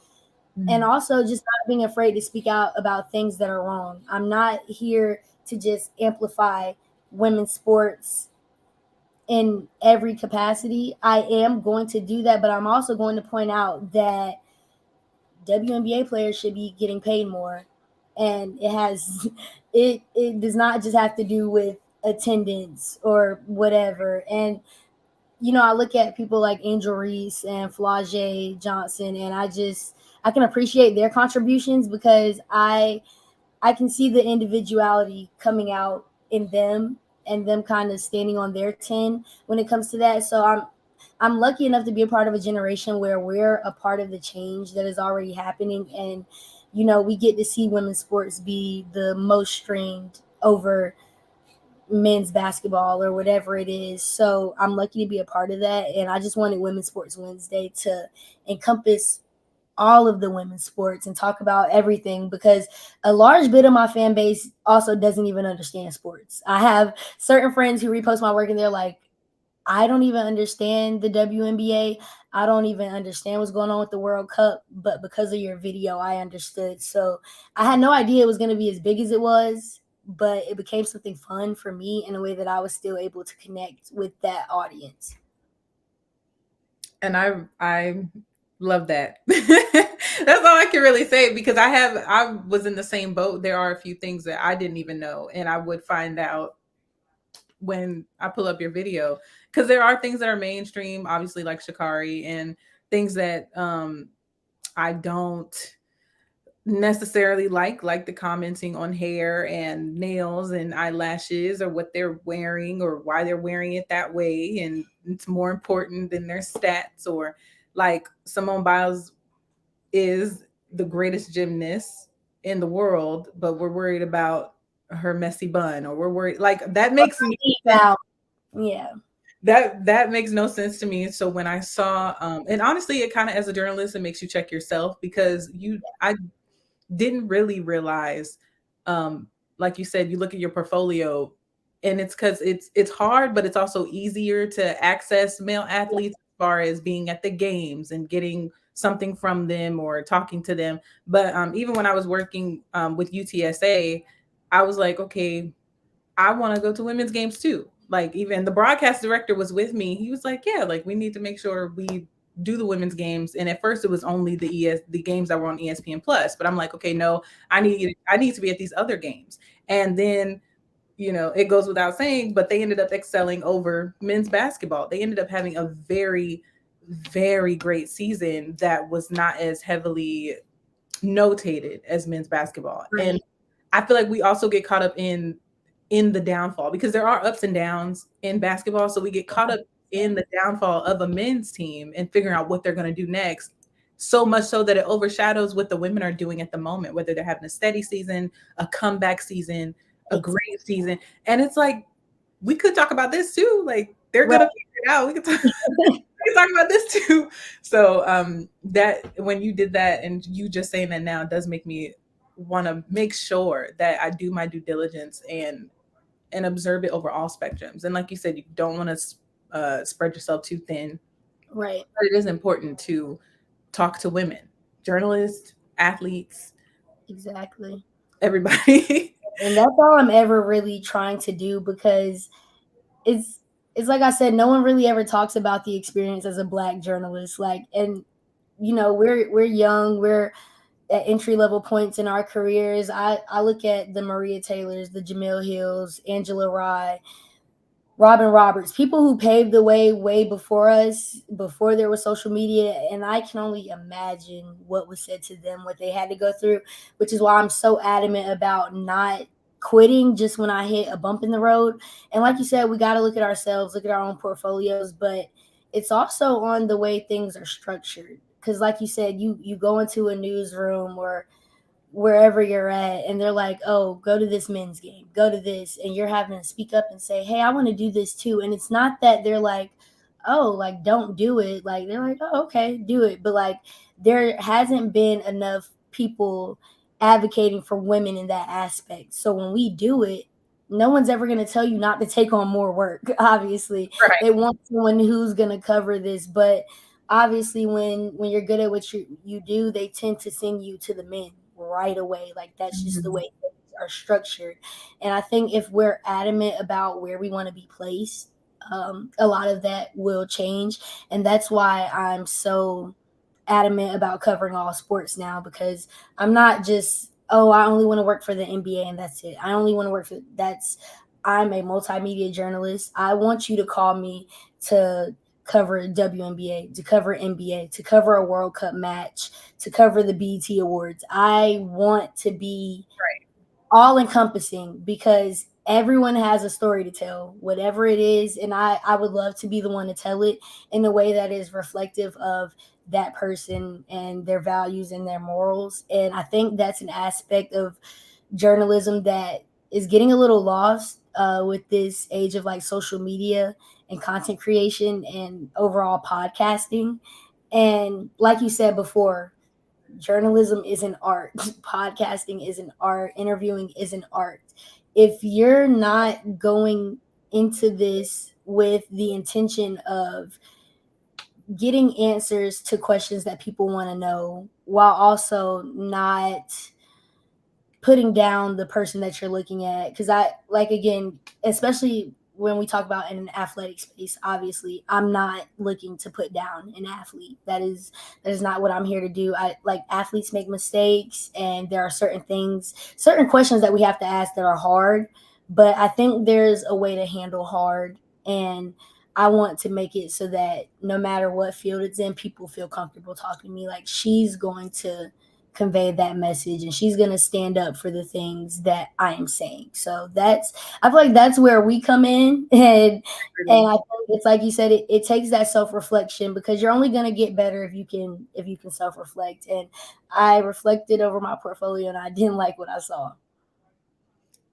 and mhm. also just not being afraid to speak out about things that are wrong. I'm not here to just amplify women's sports in every capacity. I am going to do that, but I'm also going to point out that WNBA players should be getting paid more. And it has it does not just have to do with attendance or whatever. And I look at people like Angel Reese and Flau'jae Johnson, and I can appreciate their contributions because I can see the individuality coming out in them and them kind of standing on their 10 when it comes to that. So I'm lucky enough to be a part of a generation where we're a part of the change that is already happening, and we get to see women's sports be the most streamed over men's basketball or whatever it is. So I'm lucky to be a part of that, and I just wanted Women's Sports Wednesday to encompass all of the women's sports and talk about everything because a large bit of my fan base also doesn't even understand sports. I have certain friends who repost my work and they're like, I don't even understand the WNBA. I don't even understand what's going on with the World Cup, but because of your video, I understood. So I had no idea it was going to be as big as it was, but it became something fun for me in a way that I was still able to connect with that audience. And I love that. That's all I can really say, because I was in the same boat. There are a few things that I didn't even know, and I would find out when I pull up your video, because there are things that are mainstream, obviously, like Shakari, and things that I don't necessarily like the commenting on hair and nails and eyelashes, or what they're wearing or why they're wearing it that way, and it's more important than their stats. Or like Simone Biles is the greatest gymnast in the world, but we're worried about her messy bun, or we're worried, like, that makes no sense. Now, yeah, That makes no sense to me. So when I saw, and honestly, it kind of, as a journalist, it makes you check yourself, because I didn't really realize, um like you said, you look at your portfolio, and it's because it's hard, but it's also easier to access male athletes, as far as being at the games and getting something from them or talking to them. But even when I was working with UTSA, I was like, okay, I want to go to women's games too. Like, even the broadcast director was with me. He was like, yeah, like, we need to make sure we do the women's games. And at first it was only the games that were on ESPN Plus. But I'm like, okay, no, I need to be at these other games. And then, it goes without saying, but they ended up excelling over men's basketball. They ended up having a very, very great season that was not as heavily notated as men's basketball. And right, I feel like we also get caught up in the downfall, because there are ups and downs in basketball. So we get caught up in the downfall of a men's team and figuring out what they're going to do next. So much so that it overshadows what the women are doing at the moment, whether they're having a steady season, a comeback season, a great season. And it's like, we could talk about this too. Like, they're right, going to figure it out. We can talk about this too. So that, when you did that, and you just saying that now, does make me want to make sure that I do my due diligence and observe it over all spectrums. And like you said, you don't want to spread yourself too thin, right, but it is important to talk to women, journalists, athletes, exactly. everybody. And that's all I'm ever really trying to do, because it's it's like I said, no one really ever talks about the experience as a black journalist. Like, and we're young, we're at entry level points in our careers. I look at the Maria Taylors, the Jamil Hills, Angela Rye, Robin Roberts, people who paved the way before us, before there was social media, and I can only imagine what was said to them, what they had to go through, which is why I'm so adamant about not quitting just when I hit a bump in the road. And like you said, we got to look at ourselves, look at our own portfolios, but it's also on the way things are structured. Because like you said, you go into a newsroom or wherever you're at, and they're like, oh, go to this men's game, go to this, and you're having to speak up and say, hey, I want to do this too. And it's not that they're like, oh, like, don't do it. Like, they're like, oh, okay, do it. But like, there hasn't been enough people advocating for women in that aspect. So when we do it, no one's ever going to tell you not to take on more work. Obviously Right. they want someone who's going to cover this, but obviously when you're good at what you do, they tend to send you to the men right away. Like, that's just the way Mhm. things are structured. And I think if we're adamant about where we want to be placed, a lot of that will change. And that's why I'm so adamant about covering all sports now, because I'm not just, oh, I only want to work for the NBA and that's it. I only want to work for that's I'm a multimedia journalist. I want you to call me to cover WNBA, to cover NBA, to cover a World Cup match, to cover the BET Awards. I want to be all encompassing, because everyone has a story to tell, whatever it is. And I would love to be the one to tell it in a way that is reflective of that person and their values and their morals. And I think that's an aspect of journalism that is getting a little lost with this age of like social media and content creation and overall podcasting. And like you said before, journalism is an art, podcasting is an art, interviewing is an art. If you're not going into this with the intention of getting answers to questions that people want to know, while also not putting down the person that you're looking at, because I like, again, especially when we talk about in an athletic space, obviously I'm not looking to put down an athlete. That is not what I'm here to do. I like athletes make mistakes, and there are certain things, certain questions that we have to ask that are hard, but I think there's a way to handle hard, and I want to make it so that no matter what field it's in, people feel comfortable talking to me. Like she's going to convey that message, and she's going to stand up for the things that I am saying. So that's, I feel like that's where we come in. And I think it's like you said, it takes that self-reflection, because you're only going to get better if you can self-reflect. And I reflected over my portfolio and I didn't like what I saw.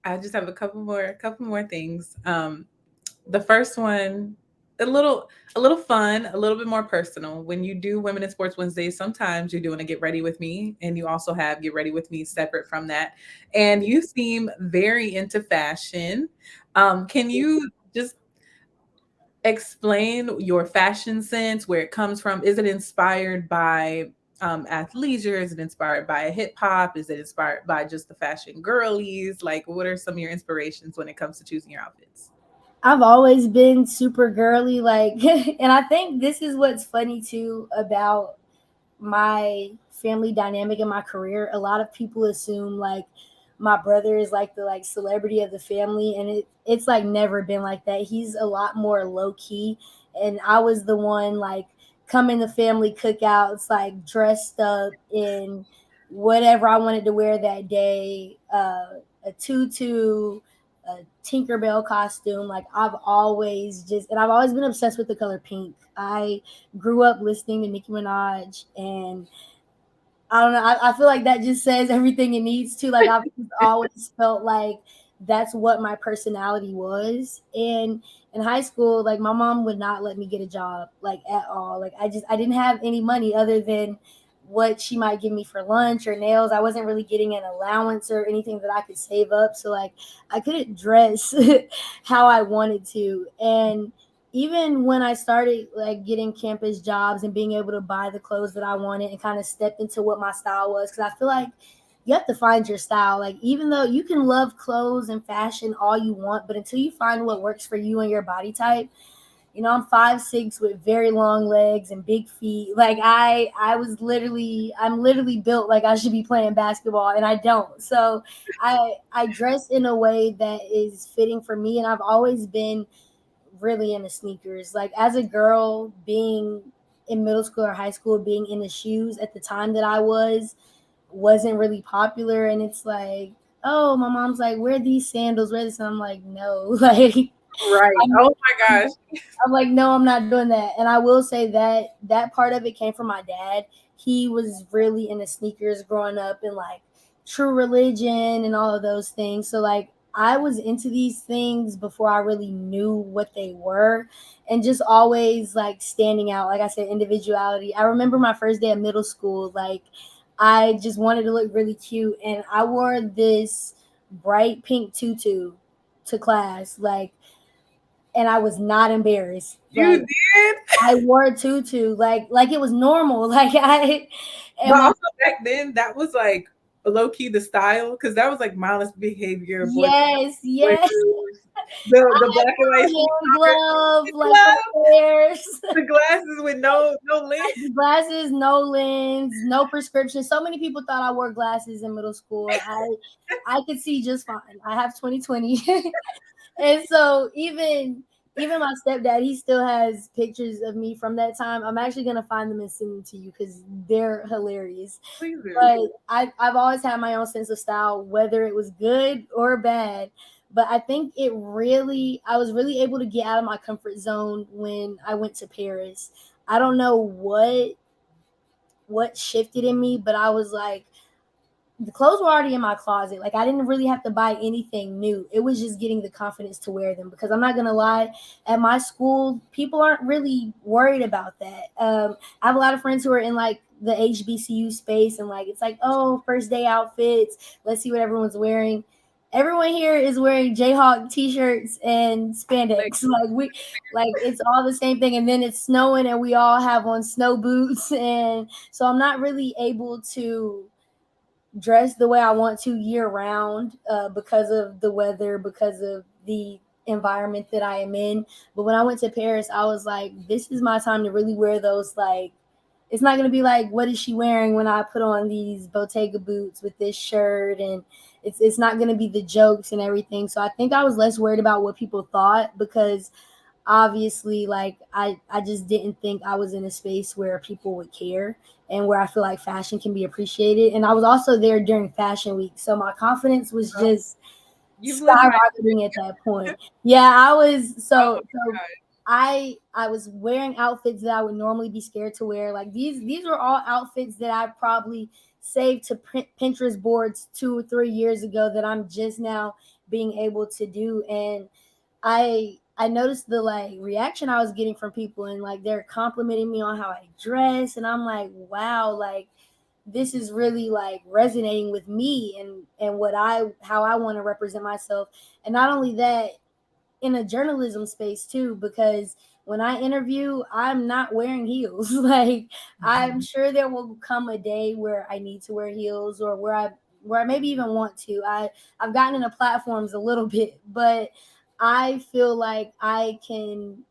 I just have a couple more things. The first one, a little a little fun, a little bit more personal. When you do Women in Sports Wednesdays, sometimes you're doing a Get Ready with Me, and you also have Get Ready with Me separate from that. And you seem very into fashion. Can you just explain your fashion sense, where it comes from? Is it inspired by athleisure? Is it inspired by hip hop? Is it inspired by just the fashion girlies? Like, what are some of your inspirations when it comes to choosing your outfits? I've always been super girly, like, and I think this is what's funny too about my family dynamic in my career. A lot of people assume like my brother is like the like celebrity of the family, and it's like never been like that. He's a lot more low key, and I was the one like coming to family cookouts like dressed up in whatever I wanted to wear that day, a tutu, a Tinkerbell costume. Like I've always just, and I've always been obsessed with the color pink. I grew up listening to Nicki Minaj, and I don't know. I feel like that just says everything it needs to. Like I've just always felt like that's what my personality was. And in high school, like my mom would not let me get a job like at all. Like I didn't have any money other than what she might give me for lunch or nails. I wasn't really getting an allowance or anything that I could save up. So like I couldn't dress how I wanted to. And even when I started like getting campus jobs and being able to buy the clothes that I wanted and kind of stepped into what my style was, because I feel like you have to find your style. Like even though you can love clothes and fashion all you want, but until you find what works for you and your body type, I'm 5'6" with very long legs and big feet. Like I'm literally built like I should be playing basketball, and I don't. So I dress in a way that is fitting for me, and I've always been really into sneakers. Like as a girl, being in middle school or high school, being into shoes at the time that I wasn't really popular. And it's like, oh, my mom's like, wear these sandals, wear this. And I'm like, no, like Right. I'm, Oh my gosh. I'm like, no, I'm not doing that. And I will say that that part of it came from my dad. He was really into sneakers growing up, and like True Religion and all of those things. So like I was into these things before I really knew what they were, and just always like standing out. Like I said, individuality. I remember my first day of middle school, like I just wanted to look really cute, and I wore this bright pink tutu to class. Like, and I was not embarrassed. You Like did? I wore a tutu like it was normal. Like I and But my also back then, that was like low key the style, because that was like mindless behavior, yes, boy yes. moves, the I black and white wore a hand glove, like for glove, hairs. the glasses with no lens. Glasses, no lens, no prescription. So many people thought I wore glasses in middle school. I could see just fine. I have 20/20. And so even my stepdad, he still has pictures of me from that time. I'm actually gonna find them and send them to you because they're hilarious. Please do. But I've always had my own sense of style, whether it was good or bad. But I think I was really able to get out of my comfort zone when I went to Paris. I don't know what shifted in me, but I was like, the clothes were already in my closet. Like I didn't really have to buy anything new. It was just getting the confidence to wear them, because I'm not gonna lie, at my school, people aren't really worried about that. I have a lot of friends who are in like the HBCU space, and like it's like, oh, first day outfits. Let's see what everyone's wearing. Everyone here is wearing Jayhawk t-shirts and Like, spandex. Like it's all the same thing. And then it's snowing, and we all have on snow boots, and so I'm not really able to dress the way I want to year round, because of the weather, because of the environment that I am in. But when I went to Paris, I was like, this is my time to really wear those, like, it's not going to be like, what is she wearing when I put on these Bottega boots with this shirt, and it's not going to be the jokes and everything. So I think I was less worried about what people thought, because obviously, like, I just didn't think I was in a space where people would care and where I feel like fashion can be appreciated. And I was also there during fashion week, so my confidence was just You've lived my skyrocketing at that point. Yeah, I was oh so I was wearing outfits that I would normally be scared to wear. Like, these were all outfits that I probably saved to Pinterest boards 2 or 3 years ago that I'm just now being able to do. And I noticed the, like, reaction I was getting from people, and like they're complimenting me on how I dress, and I'm like, wow, like, this is really like resonating with me, and what I how I want to represent myself. And not only that, in a journalism space too, because when I interview, I'm not wearing heels. Like, I'm God. sure there will come a day where I need to wear heels, or where I maybe even want to. I've gotten into platforms a little bit, but I feel like I can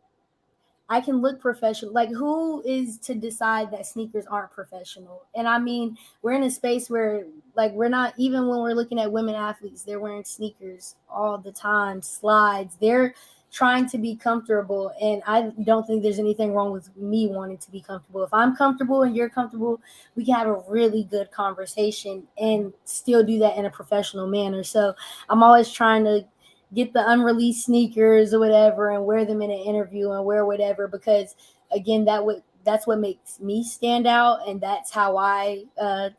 look professional. Like, who is to decide that sneakers aren't professional? And I mean, we're in a space where, like, we're not, even when we're looking at women athletes, they're wearing sneakers all the time, slides. They're trying to be comfortable. And I don't think there's anything wrong with me wanting to be comfortable. If I'm comfortable and you're comfortable, we can have a really good conversation and still do that in a professional manner. So I'm always trying to get the unreleased sneakers or whatever and wear them in an interview and wear whatever, because again, that's what makes me stand out, and that's how I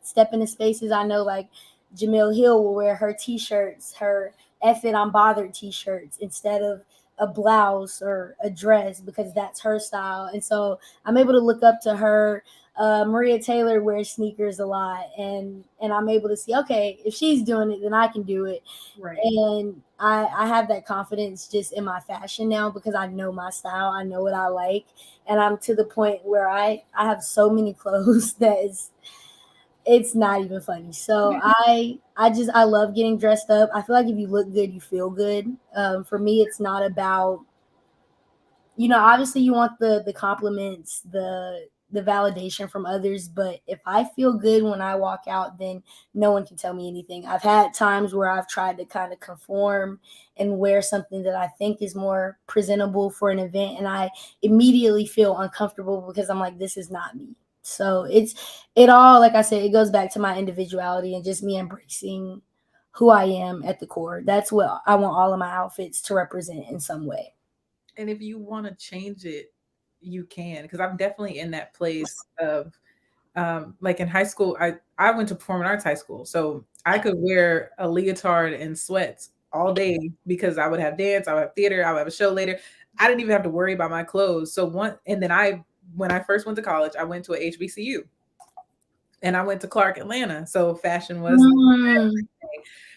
step into spaces. I know, like, Jamil Hill will wear her t-shirts, her F It I'm Bothered t-shirts, instead of a blouse or a dress, because that's her style. And so I'm able to look up to her. Maria Taylor wears sneakers a lot, and I'm able to see, okay, if she's doing it, then I can do it. Right. And I have that confidence just in my fashion now, because I know my style, I know what I like, and I'm to the point where I have so many clothes that it's not even funny. So I love getting dressed up. I feel like if you look good, you feel good. For me, it's not about, obviously you want the compliments, the validation from others, but if I feel good when I walk out, then no one can tell me anything. I've had times where I've tried to kind of conform and wear something that I think is more presentable for an event, and I immediately feel uncomfortable because I'm like, this is not me. So it all, like I said, it goes back to my individuality and just me embracing who I am at the core. That's what I want all of my outfits to represent in some way. And if you want to change it, you can. Because I'm definitely in that place of like in high school, I went to performing arts high school, so I could wear a leotard and sweats all day because I would have dance, I would have theater, I would have a show later. I didn't even have to worry about my clothes. So and then when I first went to college, I went to a HBCU and I went to Clark, Atlanta. So fashion was Mm,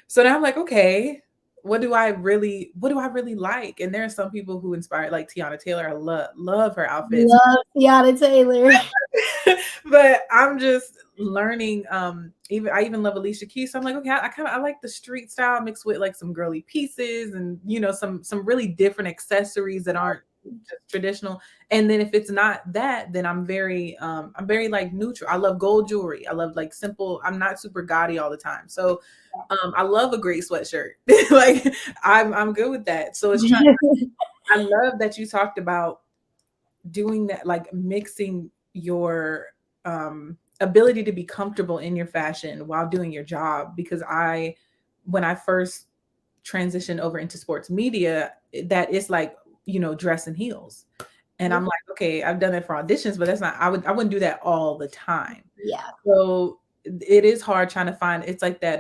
so now I'm like, okay, what do I really like? And there are some people who inspire, like Tiana Taylor. I love her outfits. love Tiana Taylor. But I'm just learning. Even I even love Alicia Keys. So I'm like, okay, I like the street style mixed with like some girly pieces and some really different accessories that aren't just traditional. And then if it's not that, then I'm very like neutral. I love gold jewelry. I love like simple. I'm not super gaudy all the time. So I love a great sweatshirt. Like I'm good with that. So it's trying. I love that you talked about doing that, like mixing your ability to be comfortable in your fashion while doing your job. Because when I first transitioned over into sports media, that is like, dress and heels. And I'm like, okay, I've done it for auditions, but I wouldn't do that all the time. Yeah, So it is hard trying to find, it's like that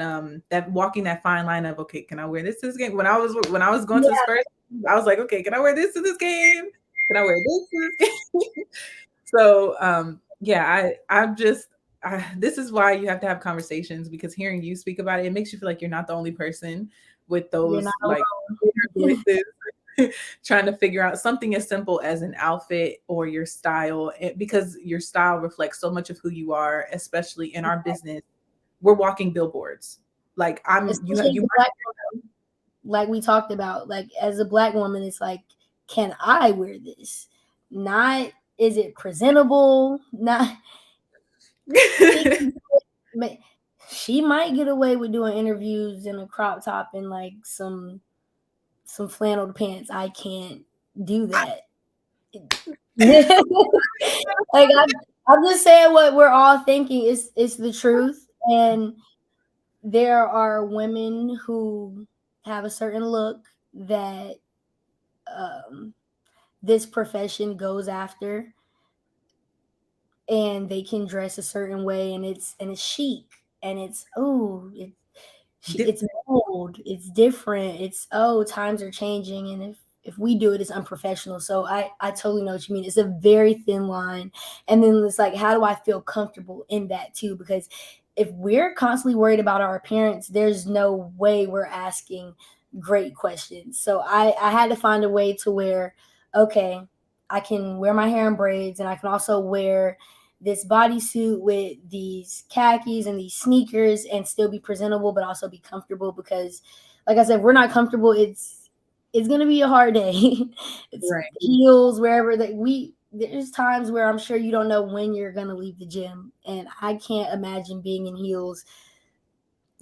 walking that fine line of, okay, can I wear this to this game? When I was going to the yeah, Spurs, I was like, okay, can I wear this to this game? Can I wear this to this game? So yeah, I'm just this is why you have to have conversations, because hearing you speak about it, it makes you feel like you're not the only person with you're not those like alone. voices trying to figure out something as simple as an outfit or your style, because your style reflects so much of who you are, especially in our business. We're walking billboards. Like I'm you Especially you for Black women. like we talked about, like as a black woman, it's like, can I wear this? Not, is it presentable? Not, she can do it. She might get away with doing interviews in a crop top and like some flannel pants. I can't do that. Like I'm just saying what we're all thinking is the truth, and there are women who have a certain look that um, this profession goes after, and they can dress a certain way, and it's chic, and it's, oh, it's bold, it's different, it's, oh, times are changing, and if we do it, it's unprofessional. So I totally know what you mean. It's a very thin line, and then it's like, how do I feel comfortable in that too? Because if we're constantly worried about our appearance, there's no way we're asking great questions. So I had to find a way to where, okay, I can wear my hair in braids, and I can also wear this bodysuit with these khakis and these sneakers and still be presentable but also be comfortable. Because like I said, if we're not comfortable, it's gonna be a hard day. It's Right. heels wherever that we there's times where I'm sure you don't know when you're gonna leave the gym, and I can't imagine being in heels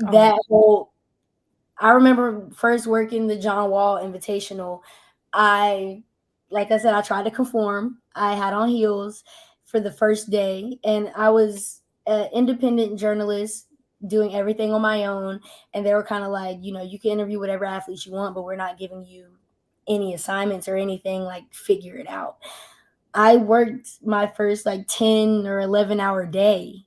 Oh, that whole. I remember first working the John Wall Invitational. I, like I said, I tried to conform. I had on heels for the first day, and I was an independent journalist doing everything on my own. And they were kind of like, you can interview whatever athletes you want, but we're not giving you any assignments or anything. Like, figure it out. I worked my first like 10 or 11-hour day,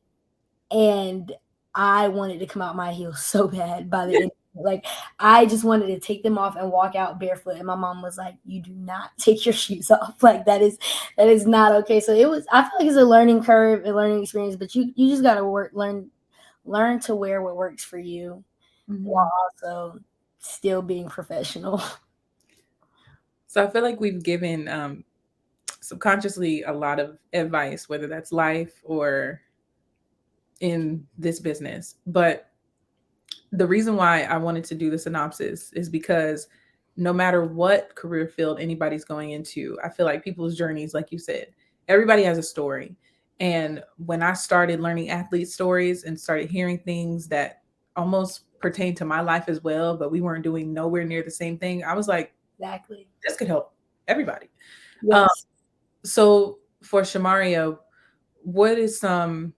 and I wanted to come out my heels so bad by the end. Like, I just wanted to take them off and walk out barefoot. And my mom was like, "You do not take your shoes off. Like, that is not okay." So it was. I feel like it's a learning curve, a learning experience. But you just gotta learn to wear what works for you, while mhm. also still being professional. So I feel like we've given subconsciously a lot of advice, whether that's life or in this business. But the reason why I wanted to do the synopsis is because no matter what career field anybody's going into, I feel like people's journeys, like you said, everybody has a story. And when I started learning athlete stories and started hearing things that almost pertain to my life as well, but we weren't doing nowhere near the same thing, I was like, Exactly. this could help everybody. Um, Yes. so for Shamaria, what is some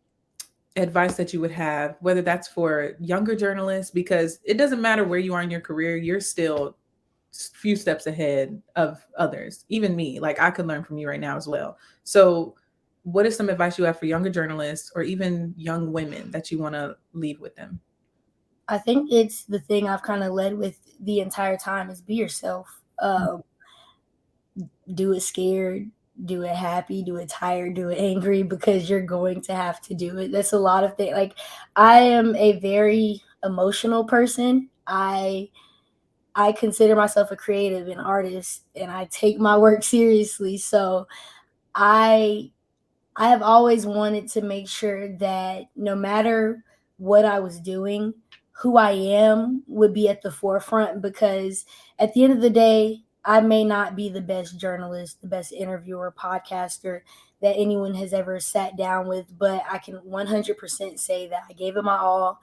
advice that you would have, whether that's for younger journalists, because it doesn't matter where you are in your career, you're still few steps ahead of others, even me. Like, I could learn from you right now as well. So what is some advice you have for younger journalists or even young women that you want to leave with them? I think it's the thing I've kind of led with the entire time is be yourself. Do it scared, do it happy, do it tired, do it angry, because you're going to have to do it. That's a lot of things. Like, I am a very emotional person. I consider myself a creative and artist, and I take my work seriously. So I I have always wanted to make sure that no matter what I was doing, who I am would be at the forefront, because at the end of the day, I may not be the best journalist, the best interviewer, podcaster that anyone has ever sat down with, but I can 100% say that I gave it my all.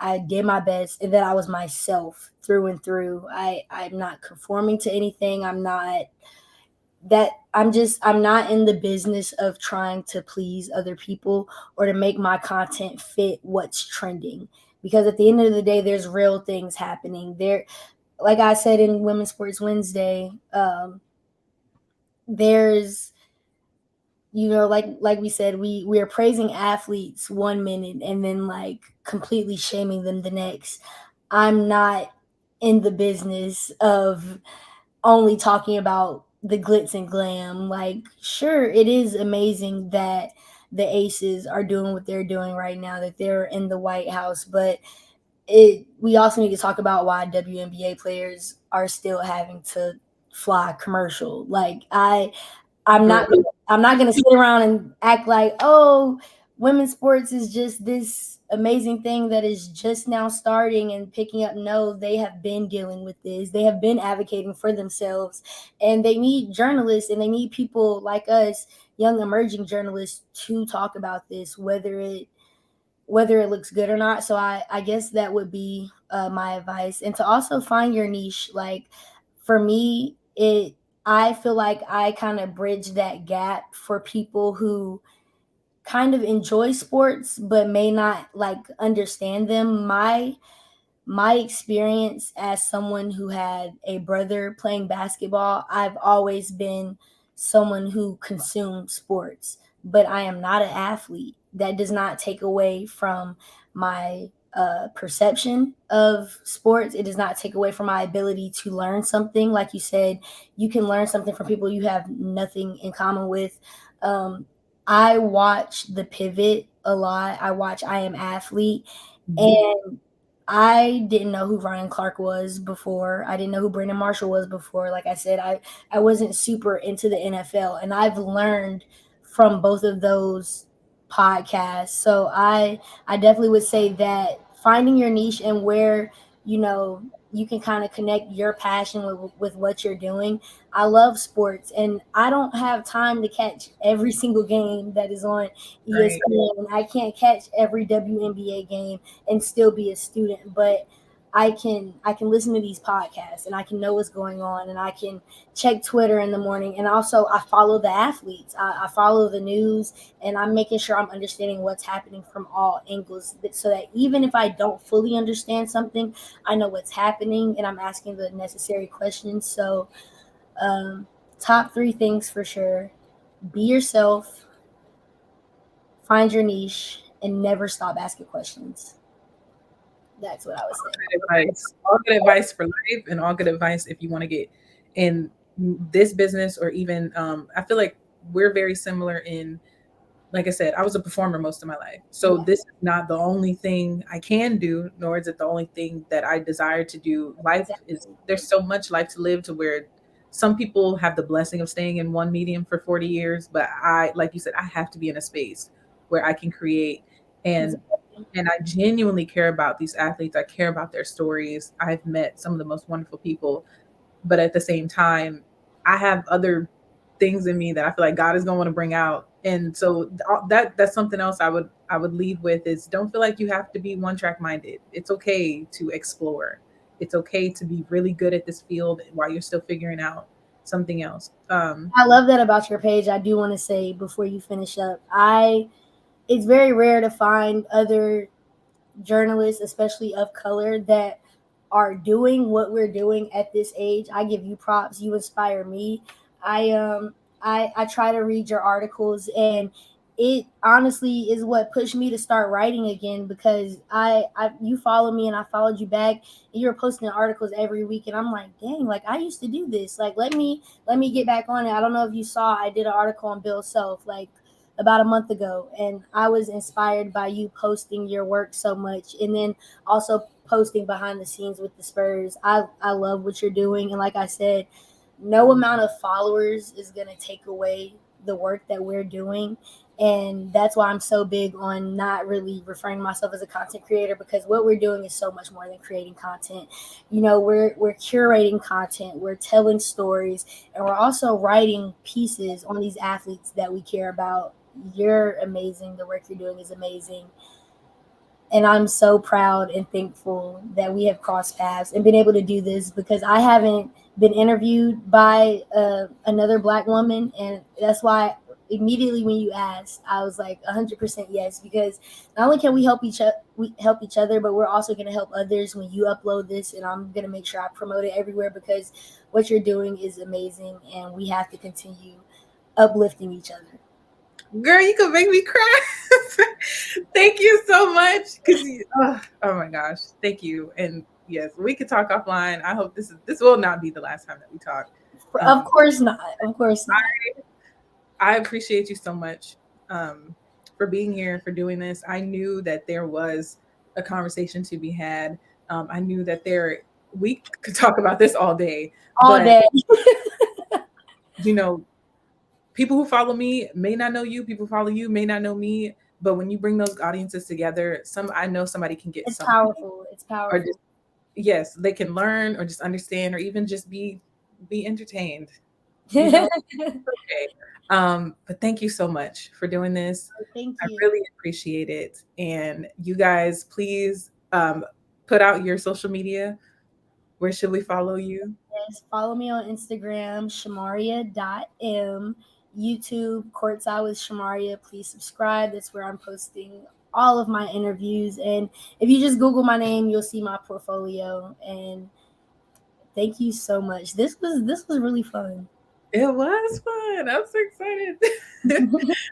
I did my best, and that I was myself through and through. I'm not conforming to anything. I'm not in the business of trying to please other people or to make my content fit what's trending, because at the end of the day, there's real things happening there. Like I said in Women's Sports Wednesday, there's, like we said, we are praising athletes 1 minute and then like completely shaming them the next. I'm not in the business of only talking about the glitz and glam. Like, sure, it is amazing that the Aces are doing what they're doing right now, that they're in the White House, but we also need to talk about why WNBA players are still having to fly commercial. Like, I'm Right. not I'm not gonna sit around and act like, oh, women's sports is just this amazing thing that is just now starting and picking up. No, they have been dealing with this. They have been advocating for themselves, and they need journalists and they need people like us, young emerging journalists, to talk about this, whether it looks good or not. So I guess that would be my advice, and to also find your niche. Like for me, it I feel like I kind of bridge that gap for people who kind of enjoy sports but may not like understand them. My experience as someone who had a brother playing basketball, I've always been someone who consumed sports, but I am not an athlete. That does not take away from my perception of sports. It does not take away from my ability to learn something. Like you said, you can learn something from people you have nothing in common with. Um, I watch The Pivot a lot. I watch I Am Athlete, Mhm. and I didn't know who Ryan Clark was before. I didn't know who Brandon Marshall was before. Like I said, I wasn't super into the NFL, and I've learned from both of those podcasts. So I definitely would say that finding your niche and where you know you can kind of connect your passion with what you're doing. I love sports, and I don't have time to catch every single game that is on Right. ESPN, and I can't catch every WNBA game and still be a student, but I can listen to these podcasts and I can know what's going on, and I can check Twitter in the morning, and also I follow the athletes. I follow the news, and I'm making sure I'm understanding what's happening from all angles, so that even if I don't fully understand something, I know what's happening and I'm asking the necessary questions. So um, top three things for sure: be yourself, find your niche, and never stop asking questions. That's what I would say. Good advice. All good advice for life, and all good advice if you want to get in this business, or even I feel like we're very similar in, like I said, I was a performer most of my life. So Yeah, this is not the only thing I can do, nor is it the only thing that I desire to do. Life is, exactly. there's so much life to live, to where some people have the blessing of staying in one medium for 40 years, but I, like you said, I have to be in a space where I can create, and Exactly. I genuinely care about these athletes. I care about their stories. I've met some of the most wonderful people, but at the same time, I have other things in me that I feel like God is going to want to bring out. And so that's something else I would lead with is, don't feel like you have to be one track minded. It's okay to explore. It's okay to be really good at this field while you're still figuring out something else. I love that about your page. I do want to say before you finish up, I it's very rare to find other journalists, especially of color, that are doing what we're doing at this age. I give you props. You inspire me. I try to read your articles, and it honestly is what pushed me to start writing again, because I you follow me and I followed you back, and you were posting articles every week, and I'm like, dang, like I used to do this. Like let me get back on it. I don't know if you saw, I did an article on Bill Self like about a month ago, and I was inspired by you posting your work so much, and then also posting behind the scenes with the Spurs. I love what you're doing, and like I said, no amount of followers is going to take away the work that we're doing. And that's why I'm so big on not really referring to myself as a content creator, because what we're doing is so much more than creating content. We're curating content, we're telling stories, and we're also writing pieces on these athletes that we care about. You're amazing. The work you're doing is amazing, and I'm so proud and thankful that we have crossed paths and been able to do this, because I haven't been interviewed by another Black woman, and that's why immediately when you asked, I was like 100% yes, because not only can we help each other, but we're also going to help others when you upload this, and I'm going to make sure I promote it everywhere, because what you're doing is amazing, and we have to continue uplifting each other. Girl, you could make me cry. Thank you so much. Oh my gosh, thank you. And yes, we could talk offline. I hope this will not be the last time that we talk. Of Um, course not. Of course not. I appreciate you so much for being here, for doing this. I knew that there was a conversation to be had. I knew that we could talk about this all day, All but day. you know, people who follow me may not know you. People who follow you may not know me. But when you bring those audiences together, I know somebody can get It's something, powerful. It's or powerful. just, yes, they can learn or just understand or even just be entertained. You know, okay. But thank you so much for doing this. Thank I you. really appreciate it. And you guys, please put out your social media. Where should we follow you? Yes, follow me on Instagram, shamaria.m, YouTube, Courtside with Shamaria. Please subscribe. That's where I'm posting all of my interviews. And if you just Google my name, you'll see my portfolio. And thank you so much. This was really fun. It was fun. I'm so excited.